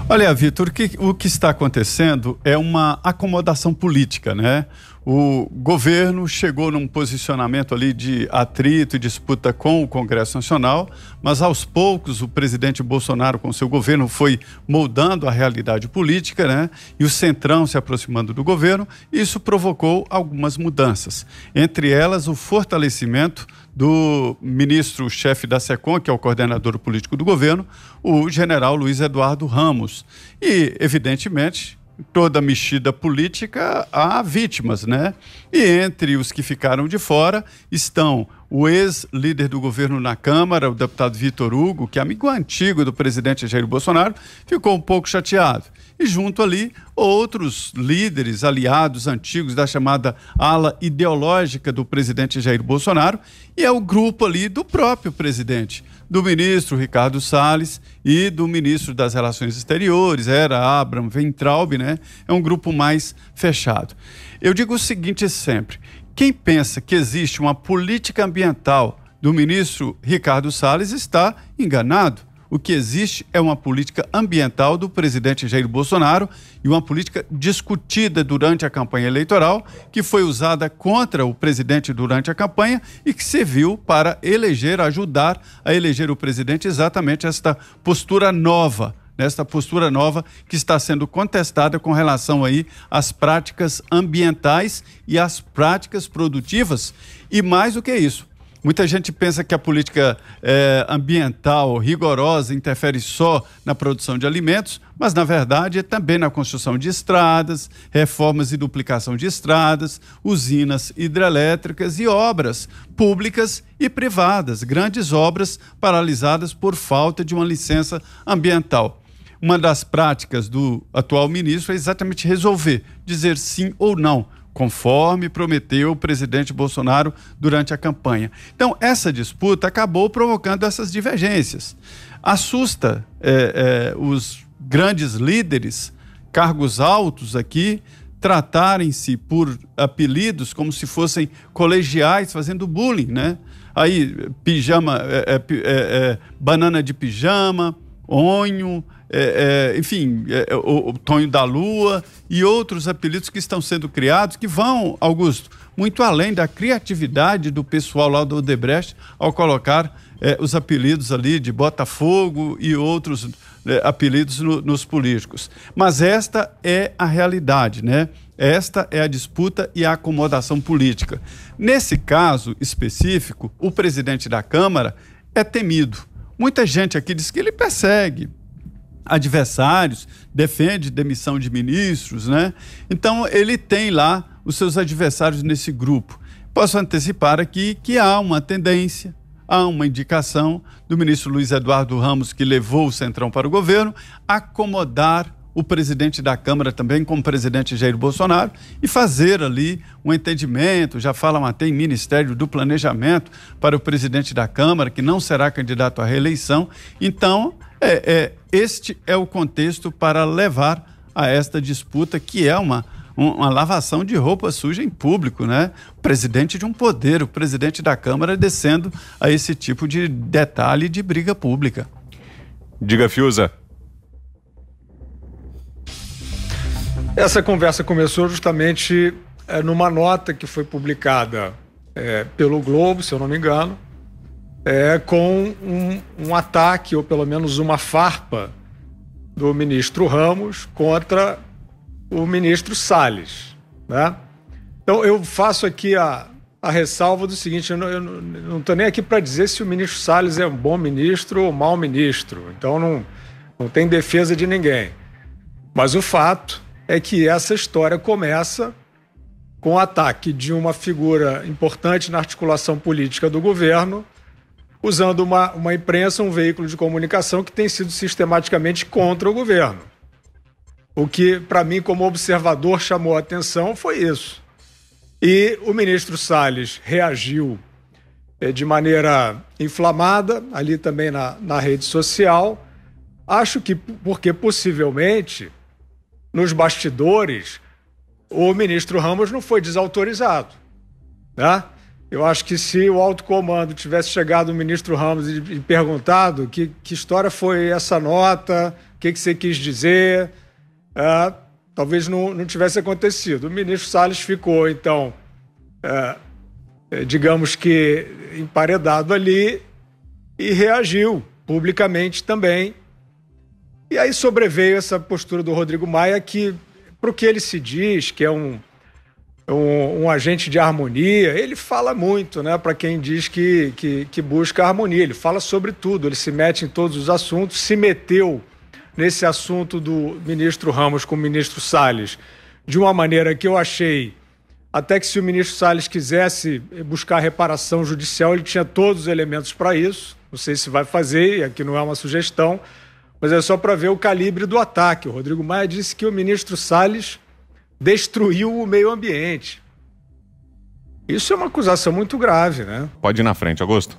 Olha, Vitor, o que está acontecendo é uma acomodação política, né? O governo chegou num posicionamento ali de atrito e disputa com o Congresso Nacional, mas aos poucos o presidente Bolsonaro com seu governo foi moldando a realidade política, né? E o Centrão se aproximando do governo, e isso provocou algumas mudanças. Entre elas, o fortalecimento do ministro-chefe da SECOM, que é o coordenador político do governo, o general Luiz Eduardo Ramos. E, evidentemente, toda mexida política há vítimas, né? E entre os que ficaram de fora estão o ex-líder do governo na Câmara, o deputado Vitor Hugo, que é amigo antigo do presidente Jair Bolsonaro, ficou um pouco chateado. E junto ali, outros líderes, aliados antigos da chamada ala ideológica do presidente Jair Bolsonaro, e é o grupo ali do próprio presidente, do ministro Ricardo Salles e do ministro das Relações Exteriores, era Abraham Weintraub, né? É um grupo mais fechado. Eu digo o seguinte sempre: quem pensa que existe uma política ambiental do ministro Ricardo Salles está enganado. O que existe é uma política ambiental do presidente Jair Bolsonaro e uma política discutida durante a campanha eleitoral, que foi usada contra o presidente durante a campanha e que serviu para ajudar a eleger o presidente exatamente esta postura nova, nesta postura nova que está sendo contestada com relação aí às práticas ambientais e às práticas produtivas. E mais do que isso, muita gente pensa que a política ambiental rigorosa interfere só na produção de alimentos, mas na verdade é também na construção de estradas, reformas e duplicação de estradas, usinas hidrelétricas e obras públicas e privadas, grandes obras paralisadas por falta de uma licença ambiental. Uma das práticas do atual ministro é exatamente dizer sim ou não, conforme prometeu o presidente Bolsonaro durante a campanha. Então, essa disputa acabou provocando essas divergências. Assusta os grandes líderes, cargos altos aqui, tratarem-se por apelidos como se fossem colegiais, fazendo bullying, né? Aí, pijama, banana de pijama, onho, enfim, o Tonho da Lua e outros apelidos que estão sendo criados, que vão, Augusto, muito além da criatividade do pessoal lá do Odebrecht ao colocar os apelidos ali de Botafogo e outros apelidos nos políticos. Mas esta é a realidade, né? Esta é a disputa e a acomodação política. Nesse caso específico, o presidente da Câmara é temido. Muita gente aqui diz que ele persegue adversários, defende demissão de ministros, né? Então, ele tem lá os seus adversários nesse grupo. Posso antecipar aqui que há uma tendência, há uma indicação do ministro Luiz Eduardo Ramos, que levou o Centrão para o governo, acomodar o presidente da Câmara também com o presidente Jair Bolsonaro e fazer ali um entendimento, já falam até em Ministério do Planejamento para o presidente da Câmara, que não será candidato à reeleição. Então, este é o contexto para levar a esta disputa, que é uma lavação de roupa suja em público, né? O presidente de um poder, o presidente da Câmara descendo a esse tipo de detalhe de briga pública. Diga, Fiuza. Essa conversa começou justamente numa nota que foi publicada pelo Globo, se eu não me engano, com um ataque, ou pelo menos uma farpa, do ministro Ramos contra o ministro Salles, né? Então, eu faço aqui a ressalva do seguinte: eu não estou nem aqui para dizer se o ministro Salles é um bom ministro ou mau ministro, então não tem defesa de ninguém. Mas o fato é que essa história começa com o ataque de uma figura importante na articulação política do governo, usando uma imprensa, um veículo de comunicação que tem sido sistematicamente contra o governo. O que, para mim, como observador, chamou a atenção foi isso. E o ministro Salles reagiu de maneira inflamada, ali também na rede social. Acho que porque, possivelmente, nos bastidores, o ministro Ramos não foi desautorizado, né? Eu acho que se o alto comando tivesse chegado o ministro Ramos e perguntado que história foi essa nota, o que você quis dizer? Talvez não tivesse acontecido. O ministro Salles ficou, então, digamos que emparedado ali e reagiu publicamente também. E aí sobreveio essa postura do Rodrigo Maia que, para o que ele se diz, que é um agente de harmonia, ele fala muito, né, para quem diz que busca harmonia. Ele fala sobre tudo, ele se mete em todos os assuntos, se meteu nesse assunto do ministro Ramos com o ministro Salles de uma maneira que eu achei até que, se o ministro Salles quisesse buscar reparação judicial, ele tinha todos os elementos para isso. Não sei se vai fazer, e aqui não é uma sugestão, mas é só para ver o calibre do ataque. O Rodrigo Maia disse que o ministro Salles destruiu o meio ambiente. Isso é uma acusação muito grave, né? Pode ir na frente, Augusto.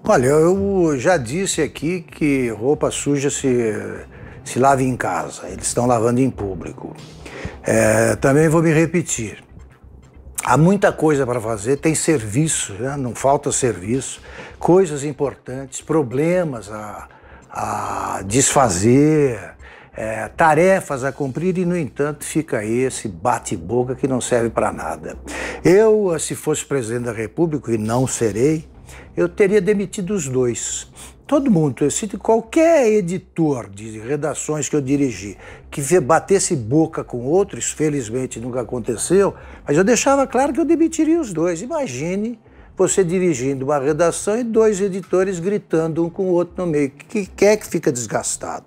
Olha, eu já disse aqui que roupa suja se lava em casa. Eles estão lavando em público. Também vou me repetir. Há muita coisa para fazer, tem serviço, né? Não falta serviço, coisas importantes, problemas a desfazer, tarefas a cumprir e, no entanto, fica aí esse bate-boca que não serve para nada. Eu, se fosse presidente da República, e não serei, eu teria demitido os dois. Todo mundo, eu cito qualquer editor de redações que eu dirigi, que batesse boca com outros, felizmente nunca aconteceu, mas eu deixava claro que eu demitiria os dois. Imagine você dirigindo uma redação e dois editores gritando um com o outro no meio. Quem é que fica desgastado?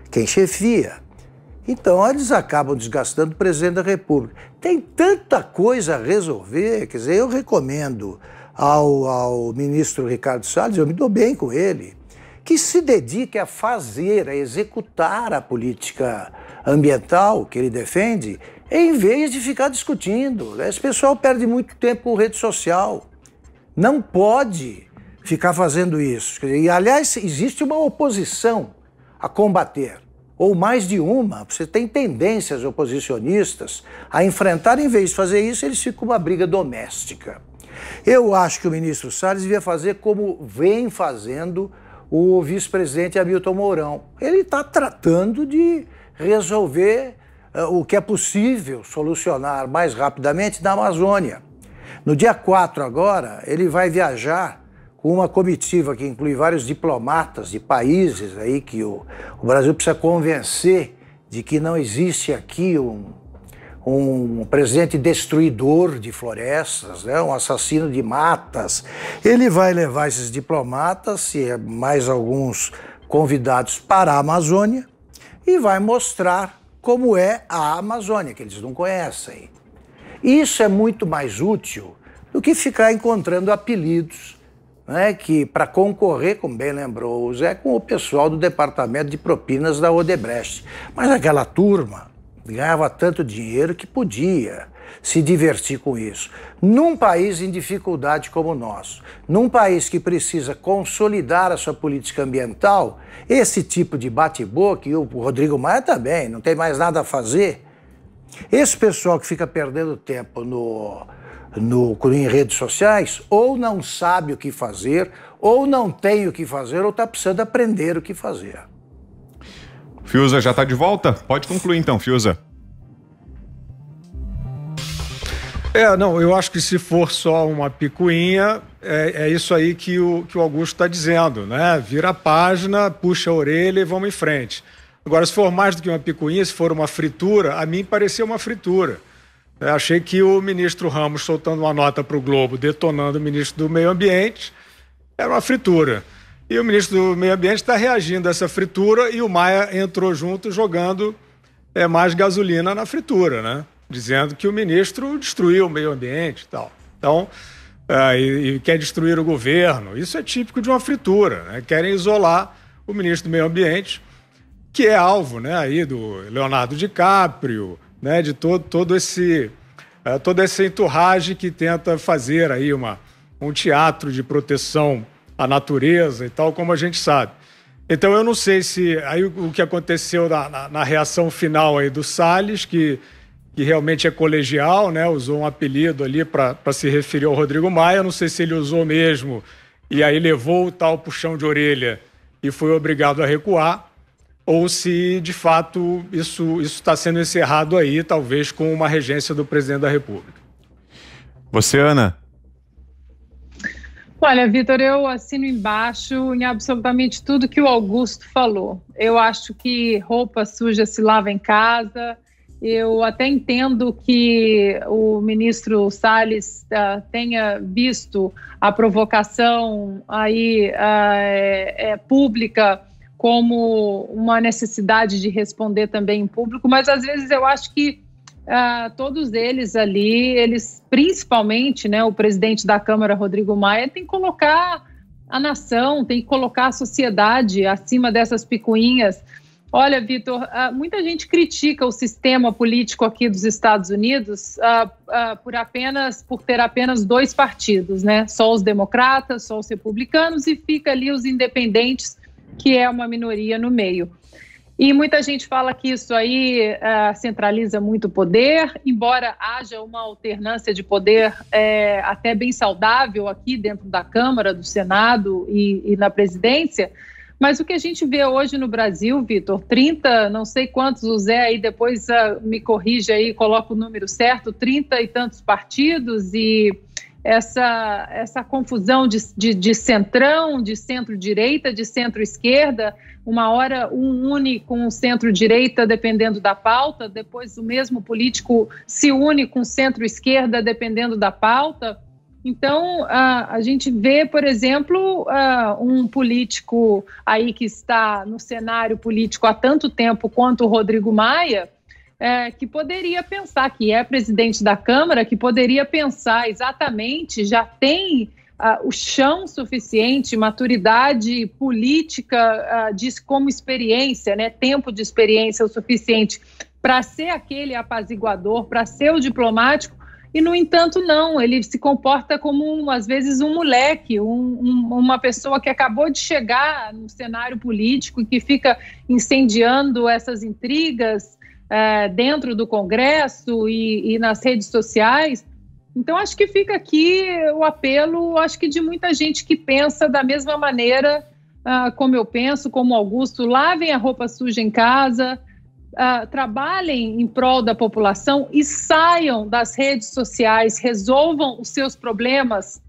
Quem chefia. Então, eles acabam desgastando o presidente da República. Tem tanta coisa a resolver, quer dizer, eu recomendo ao ministro Ricardo Salles, eu me dou bem com ele, que se dedique a fazer, a executar a política ambiental que ele defende, em vez de ficar discutindo. Esse pessoal perde muito tempo com rede social. Não pode ficar fazendo isso. E, aliás, existe uma oposição a combater, ou mais de uma. Você tem tendências oposicionistas a enfrentar, em vez de fazer isso, eles ficam uma briga doméstica. Eu acho que o ministro Salles devia fazer como vem fazendo o vice-presidente Hamilton Mourão. Ele está tratando de resolver o que é possível solucionar mais rapidamente na Amazônia. No dia 4 agora, ele vai viajar com uma comitiva que inclui vários diplomatas de países aí que o Brasil precisa convencer de que não existe aqui um presidente destruidor de florestas, né? Um assassino de matas. Ele vai levar esses diplomatas e mais alguns convidados para a Amazônia e vai mostrar como é a Amazônia, que eles não conhecem. Isso é muito mais útil do que ficar encontrando apelidos, né, que para concorrer, como bem lembrou o Zé, com o pessoal do Departamento de Propinas da Odebrecht. Mas aquela turma ganhava tanto dinheiro que podia se divertir com isso. Num país em dificuldade como o nosso, num país que precisa consolidar a sua política ambiental, esse tipo de bate-boca, e o Rodrigo Maia também, não tem mais nada a fazer. Esse pessoal que fica perdendo tempo em redes sociais, ou não sabe o que fazer, ou não tem o que fazer, ou está precisando aprender o que fazer. Fiuza já está de volta? Pode concluir então, Fiuza. Não, eu acho que se for só uma picuinha, é isso aí que o Augusto está dizendo, né? Vira a página, puxa a orelha e vamos em frente. Agora, se for mais do que uma picuinha, se for uma fritura, a mim pareceu uma fritura. Eu achei que o ministro Ramos soltando uma nota para o Globo, detonando o ministro do Meio Ambiente, era uma fritura. E o ministro do Meio Ambiente está reagindo a essa fritura e o Maia entrou junto jogando mais gasolina na fritura, né? Dizendo que o ministro destruiu o meio ambiente e tal. Então, e quer destruir o governo. Isso é típico de uma fritura, né? Querem isolar o ministro do Meio Ambiente, que é alvo, né, aí do Leonardo DiCaprio, né, de toda essa entourage que tenta fazer aí um teatro de proteção à natureza e tal, como a gente sabe. Então eu não sei se aí o que aconteceu na reação final aí do Salles, que realmente é colegial, né, usou um apelido ali para se referir ao Rodrigo Maia, não sei se ele usou mesmo e aí levou o tal puxão de orelha e foi obrigado a recuar. ou se, de fato, isso está sendo encerrado aí, talvez com uma regência do presidente da República. Você, Ana? Olha, Vitor, eu assino embaixo em absolutamente tudo que o Augusto falou. Eu acho que roupa suja se lava em casa. Eu até entendo que o ministro Salles tenha visto a provocação aí pública como uma necessidade de responder também em público, mas às vezes eu acho que todos eles ali, principalmente, né, o presidente da Câmara, Rodrigo Maia, tem que colocar a nação, tem que colocar a sociedade acima dessas picuinhas. Olha, Vitor, muita gente critica o sistema político aqui dos Estados Unidos por ter apenas 2 partidos, né? Só os democratas, só os republicanos, e fica ali os independentes, que é uma minoria no meio. E muita gente fala que isso aí centraliza muito poder, embora haja uma alternância de poder até bem saudável aqui dentro da Câmara, do Senado e na presidência. Mas o que a gente vê hoje no Brasil, Vitor, 30, não sei quantos, o Zé aí depois me corrige aí, coloca o número certo, 30 e tantos partidos, e essa confusão de centrão, de centro-direita, de centro-esquerda. Uma hora um une com o centro-direita dependendo da pauta, depois o mesmo político se une com o centro-esquerda dependendo da pauta. Então, a gente vê, por exemplo, um político aí que está no cenário político há tanto tempo quanto o Rodrigo Maia, que poderia pensar, que é presidente da Câmara, que poderia pensar exatamente, já tem o chão suficiente, maturidade política como experiência, né, tempo de experiência o suficiente para ser aquele apaziguador, para ser o diplomático, e, no entanto, não. Ele se comporta como, às vezes, um moleque, uma pessoa que acabou de chegar no cenário político e que fica incendiando essas intrigas dentro do Congresso e nas redes sociais. Então, acho que fica aqui o apelo, acho que de muita gente que pensa da mesma maneira como eu penso, como Augusto: lavem a roupa suja em casa, trabalhem em prol da população e saiam das redes sociais, resolvam os seus problemas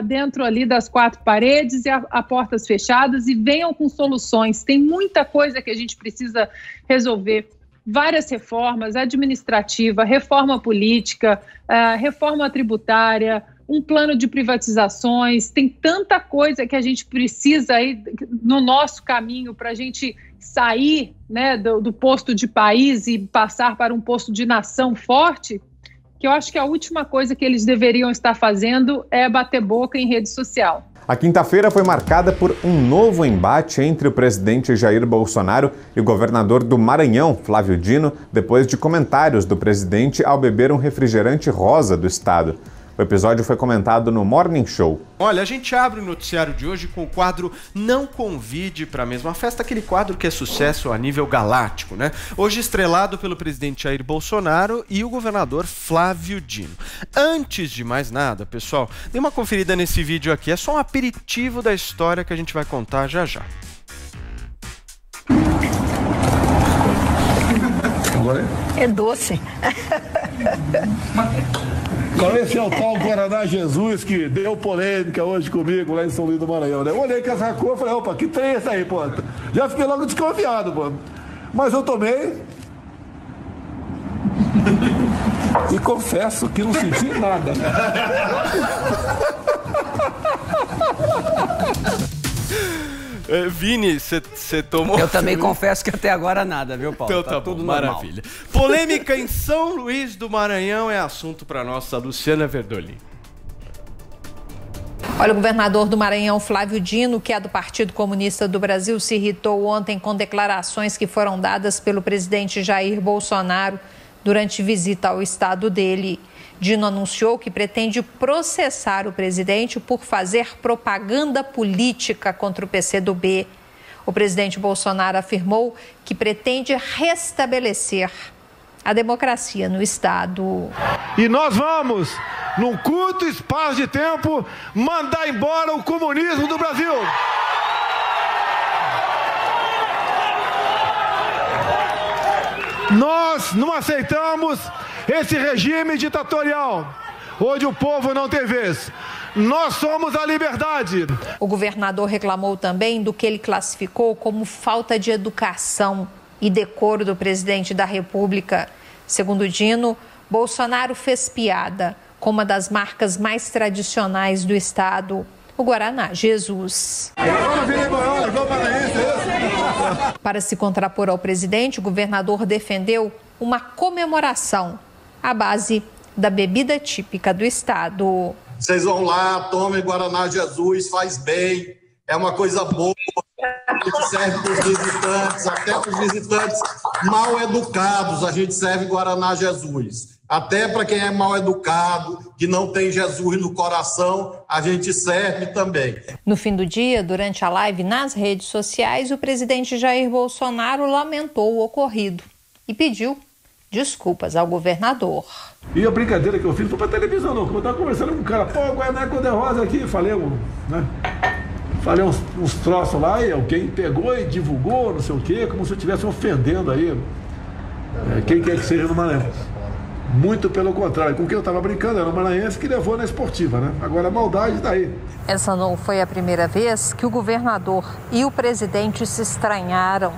dentro ali das 4 paredes e a portas fechadas, e venham com soluções. Tem muita coisa que a gente precisa resolver. Várias reformas: administrativa, reforma política, reforma tributária, um plano de privatizações. Tem tanta coisa que a gente precisa aí no nosso caminho para a gente sair, né, do posto de país e passar para um posto de nação forte, que eu acho que a última coisa que eles deveriam estar fazendo é bater boca em rede social. A quinta-feira foi marcada por um novo embate entre o presidente Jair Bolsonaro e o governador do Maranhão, Flávio Dino, depois de comentários do presidente ao beber um refrigerante rosa do estado. O episódio foi comentado no Morning Show. Olha, a gente abre o noticiário de hoje com o quadro Não Convide para a Mesma Festa, aquele quadro que é sucesso a nível galáctico, né? Hoje estrelado pelo presidente Jair Bolsonaro e o governador Flávio Dino. Antes de mais nada, pessoal, dê uma conferida nesse vídeo aqui. É só um aperitivo da história que a gente vai contar já já. É doce. Esse é o tal Guaraná Jesus que deu polêmica hoje comigo lá em São Luís do Maranhão, né? Eu olhei com essa cor e falei: opa, que trem é esse aí, pô? Já fiquei logo desconfiado, pô. Mas eu tomei e confesso que não senti nada. Vini, você tomou... Eu também confesso que até agora nada, viu, Paulo? Então tá tudo bom, maravilha. Polêmica em São Luís do Maranhão é assunto para nossa Luciana Verdolin. Olha, o governador do Maranhão, Flávio Dino, que é do Partido Comunista do Brasil, se irritou ontem com declarações que foram dadas pelo presidente Jair Bolsonaro durante visita ao estado dele. Dino anunciou que pretende processar o presidente por fazer propaganda política contra o PCdoB. O presidente Bolsonaro afirmou que pretende restabelecer a democracia no estado. E nós vamos, num curto espaço de tempo, mandar embora o comunismo do Brasil. Nós não aceitamos esse regime ditatorial, onde o povo não tem vez. Nós somos a liberdade. O governador reclamou também do que ele classificou como falta de educação e decoro do presidente da República. Segundo Dino, Bolsonaro fez piada com uma das marcas mais tradicionais do estado, o Guaraná Jesus. Para se contrapor ao presidente, o governador defendeu uma comemoração à base da bebida típica do estado. Vocês vão lá, tomem Guaraná Jesus, faz bem, é uma coisa boa, a gente serve para os visitantes, até para os visitantes mal educados, a gente serve Guaraná Jesus. Até para quem é mal educado, que não tem Jesus no coração, a gente serve também. No fim do dia, durante a live nas redes sociais, o presidente Jair Bolsonaro lamentou o ocorrido e pediu desculpas ao governador. E a brincadeira que eu fiz foi pra televisão, não. Como eu tava conversando com um cara, pô, Guaraná Cor-de-Rosa aqui, falei uns troços lá, e alguém pegou e divulgou, não sei o quê, como se eu estivesse ofendendo aí quem quer que seja no Maranhão. Muito pelo contrário, com quem eu tava brincando, era o maranhense que levou na esportiva, né? Agora a maldade daí. Essa não foi a primeira vez que o governador e o presidente se estranharam.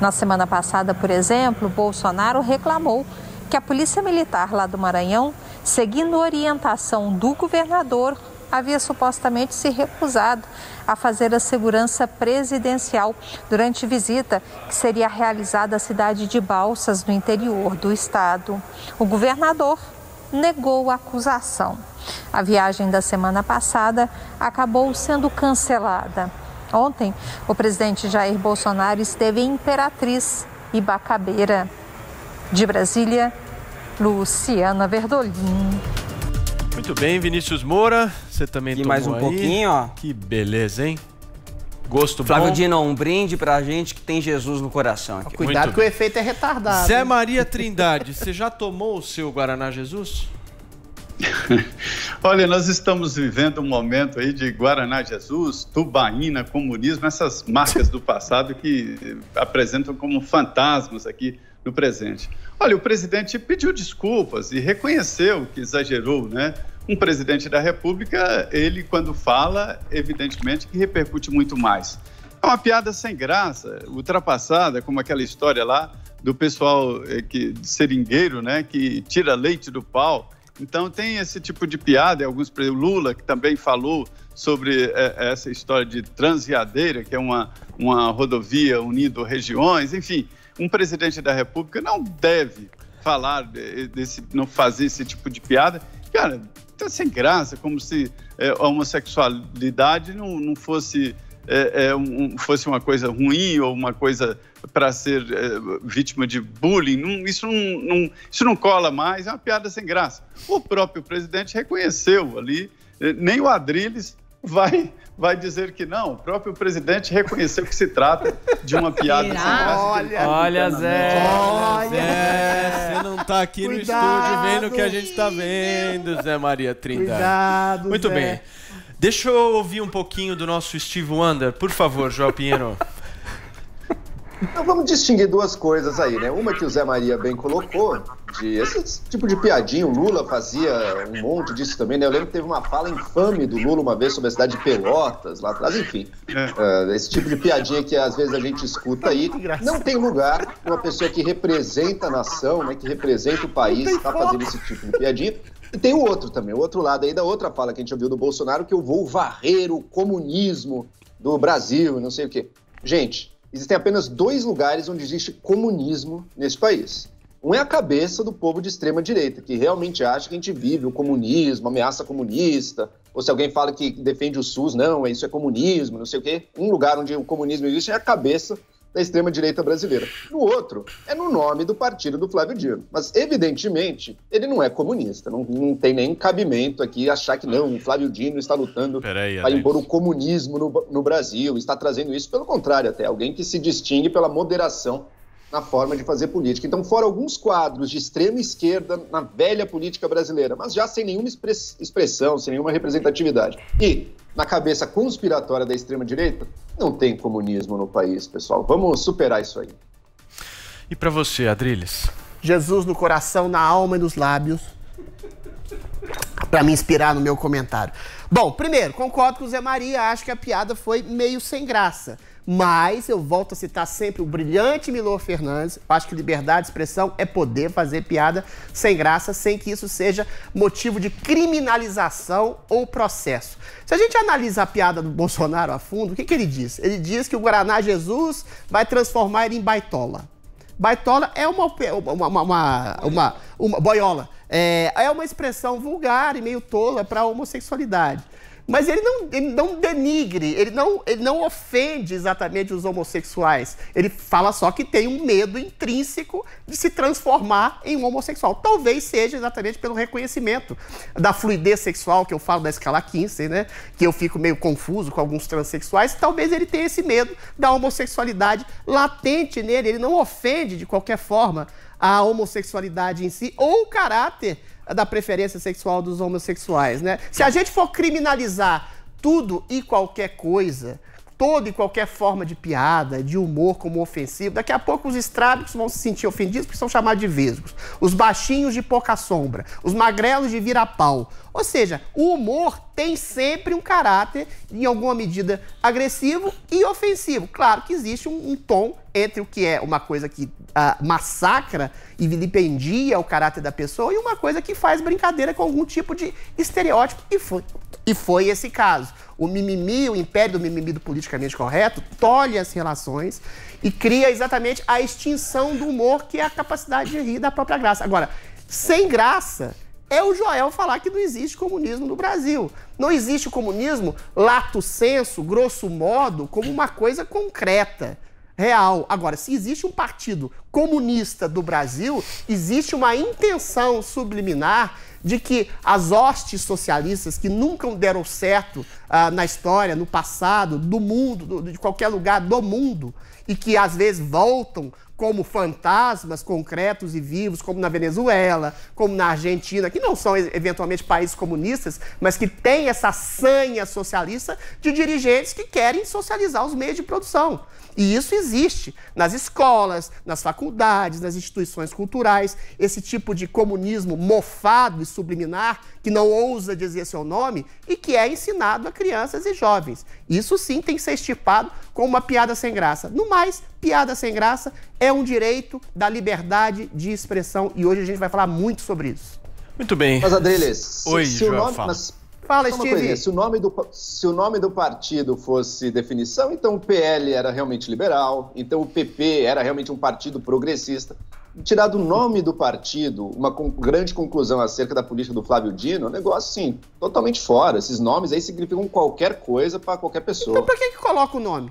Na semana passada, por exemplo, Bolsonaro reclamou que a Polícia Militar lá do Maranhão, seguindo a orientação do governador, havia supostamente se recusado a fazer a segurança presidencial durante visita que seria realizada à cidade de Balsas, no interior do estado. O governador negou a acusação. A viagem da semana passada acabou sendo cancelada. Ontem, o presidente Jair Bolsonaro esteve em Imperatriz e Bacabeira. De Brasília, Luciana Verdolim. Muito bem, Vinícius Moura, você também tomou mais um aí. pouquinho, ó. Que beleza, hein? Gosto Flávio bom. Dino, um brinde pra gente que tem Jesus no coração aqui. Cuidado que o efeito é retardado. Zé Maria Trindade, você já tomou o seu Guaraná Jesus? Olha, nós estamos vivendo um momento aí de Guaraná Jesus, tubaína, comunismo, essas marcas do passado que apresentam como fantasmas aqui no presente. Olha, o presidente pediu desculpas e reconheceu que exagerou, né? Um presidente da República, ele quando fala, evidentemente que repercute muito mais. É uma piada sem graça, ultrapassada, como aquela história lá do pessoal de seringueiro, né? Que tira leite do pau. Então tem esse tipo de piada, o Lula que também falou sobre essa história de Transriadeira, que é uma rodovia unindo regiões, enfim, um presidente da República não deve falar não fazer esse tipo de piada. Cara, tá sem graça, como se a homossexualidade não fosse, fosse uma coisa ruim ou uma coisa para ser vítima de bullying. Isso não cola mais, é uma piada sem graça. O próprio presidente reconheceu ali, nem o Adriles vai dizer que não. O próprio presidente reconheceu que se trata de uma piada sem graça. Olha, Zé, você não tá aqui no estúdio vendo o que a gente tá vendo, Zé Maria Trindade. Cuidado, muito Zé. bem. Deixa eu ouvir um pouquinho do nosso Steve Wonder, por favor, João Pinheiro. Então vamos distinguir duas coisas aí, né? Uma que o Zé Maria bem colocou, esse tipo de piadinha, o Lula fazia um monte disso também, né? Eu lembro que teve uma fala infame do Lula uma vez sobre a cidade de Pelotas, lá atrás, enfim. Esse tipo de piadinha que às vezes a gente escuta aí, não tem lugar para uma pessoa que representa a nação, né? Que representa o país, está fazendo esse tipo de piadinha. E tem o outro também, o outro lado aí da outra fala que a gente ouviu do Bolsonaro, que eu vou varrer o comunismo do Brasil, não sei o quê. Gente, existem apenas dois lugares onde existe comunismo nesse país. Um é a cabeça do povo de extrema-direita, que realmente acha que a gente vive o comunismo, ameaça comunista, ou se alguém fala que defende o SUS, não, isso é comunismo, não sei o quê. Um lugar onde o comunismo existe é a cabeça da extrema-direita brasileira. No outro, é no nome do partido do Flávio Dino. Mas, evidentemente, ele não é comunista. Não tem nem cabimento aqui achar que não, o Flávio Dino está lutando para impor o comunismo no Brasil, está trazendo isso. Pelo contrário, até alguém que se distingue pela moderação na forma de fazer política. Então, fora alguns quadros de extrema esquerda na velha política brasileira, mas já sem nenhuma expressão, sem nenhuma representatividade. E, na cabeça conspiratória da extrema-direita, não tem comunismo no país, pessoal. Vamos superar isso aí. E para você, Adriles? Jesus no coração, na alma e nos lábios, para me inspirar no meu comentário. Bom, primeiro, concordo com o Zé Maria, acho que a piada foi meio sem graça. Mas eu volto a citar sempre o brilhante Milor Fernandes. Acho que liberdade de expressão é poder fazer piada sem graça, sem que isso seja motivo de criminalização ou processo. Se a gente analisa a piada do Bolsonaro a fundo, o que ele diz? Ele diz que o Guaraná Jesus vai transformar ele em baitola. Baitola é uma boiola. É uma expressão vulgar e meio tola para a homossexualidade. Mas ele não denigre, ele não ofende exatamente os homossexuais. Ele fala só que tem um medo intrínseco de se transformar em um homossexual. Talvez seja exatamente pelo reconhecimento da fluidez sexual, que eu falo da escala Kinsey, né? Que eu fico meio confuso com alguns transexuais. Talvez ele tenha esse medo da homossexualidade latente nele. Ele não ofende de qualquer forma a homossexualidade em si ou o caráter da preferência sexual dos homossexuais, né? Se a gente for criminalizar tudo e qualquer coisa, toda e qualquer forma de piada, de humor como ofensivo, daqui a pouco os estrábicos vão se sentir ofendidos porque são chamados de vesgos, os baixinhos de pouca sombra, os magrelos de vira-pau. Ou seja, o humor tem sempre um caráter, em alguma medida, agressivo e ofensivo. Claro que existe um tom entre o que é uma coisa que massacra e vilipendia o caráter da pessoa e uma coisa que faz brincadeira com algum tipo de estereótipo. E foi esse caso. O mimimi, o império do mimimi do politicamente correto, tolhe as relações e cria exatamente a extinção do humor, que é a capacidade de rir da própria graça. Agora, sem graça é o Joel falar que não existe comunismo no Brasil. Não existe o comunismo lato sensu, grosso modo, como uma coisa concreta, real. Agora, se existe um partido comunista do Brasil, existe uma intenção subliminar de que as hostes socialistas que nunca deram certo na história, no passado, do mundo, de qualquer lugar do mundo, e que às vezes voltam como fantasmas concretos e vivos, como na Venezuela, como na Argentina, que não são eventualmente países comunistas, mas que têm essa sanha socialista de dirigentes que querem socializar os meios de produção. E isso existe nas escolas, nas faculdades, nas instituições culturais, esse tipo de comunismo mofado e subliminar, que não ousa dizer seu nome e que é ensinado a crianças e jovens. Isso sim tem que ser extirpado com uma piada sem graça. No mais, piada sem graça é um direito da liberdade de expressão e hoje a gente vai falar muito sobre isso. Muito bem. Mas, Adriles, Oi, Joel, fala. Fala, Steve. Se o nome do partido fosse definição, então o PL era realmente liberal, então o PP era realmente um partido progressista. Tirado o nome do partido, uma grande conclusão acerca da política do Flávio Dino, um negócio assim, totalmente fora. Esses nomes aí significam qualquer coisa para qualquer pessoa. Então por que coloca o nome?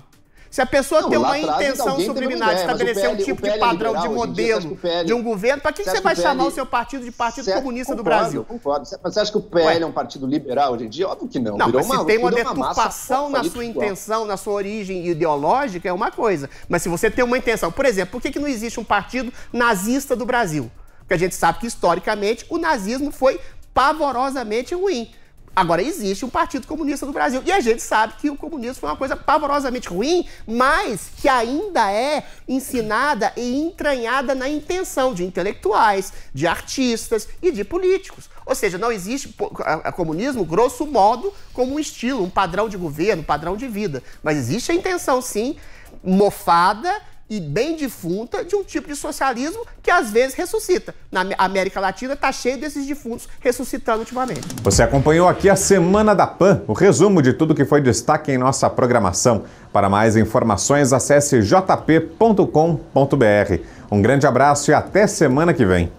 Se a pessoa tem uma intenção subliminar de estabelecer um tipo de padrão de modelo de um governo, para que você vai chamar o seu partido de Partido Comunista do Brasil? Concordo. Mas você acha que o PL é um partido liberal hoje em dia? Óbvio que não. Não, mas se tem uma deturpação na sua intenção, na sua origem ideológica, é uma coisa. Mas se você tem uma intenção... Por exemplo, por que não existe um partido nazista do Brasil? Porque a gente sabe que, historicamente, o nazismo foi pavorosamente ruim. Agora, existe um Partido Comunista do Brasil. E a gente sabe que o comunismo foi uma coisa pavorosamente ruim, mas que ainda é ensinada e entranhada na intenção de intelectuais, de artistas e de políticos. Ou seja, não existe comunismo, grosso modo, como um estilo, um padrão de governo, um padrão de vida. Mas existe a intenção, sim, mofada e bem defunta de um tipo de socialismo que às vezes ressuscita. Na América Latina está cheio desses defuntos ressuscitando ultimamente. Você acompanhou aqui a Semana da PAN, o resumo de tudo que foi destaque em nossa programação. Para mais informações, acesse jp.com.br. Um grande abraço e até semana que vem.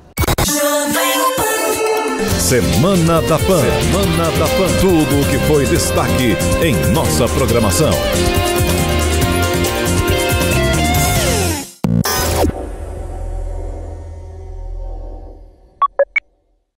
Semana da PAN. Semana da PAN. Tudo o que foi destaque em nossa programação.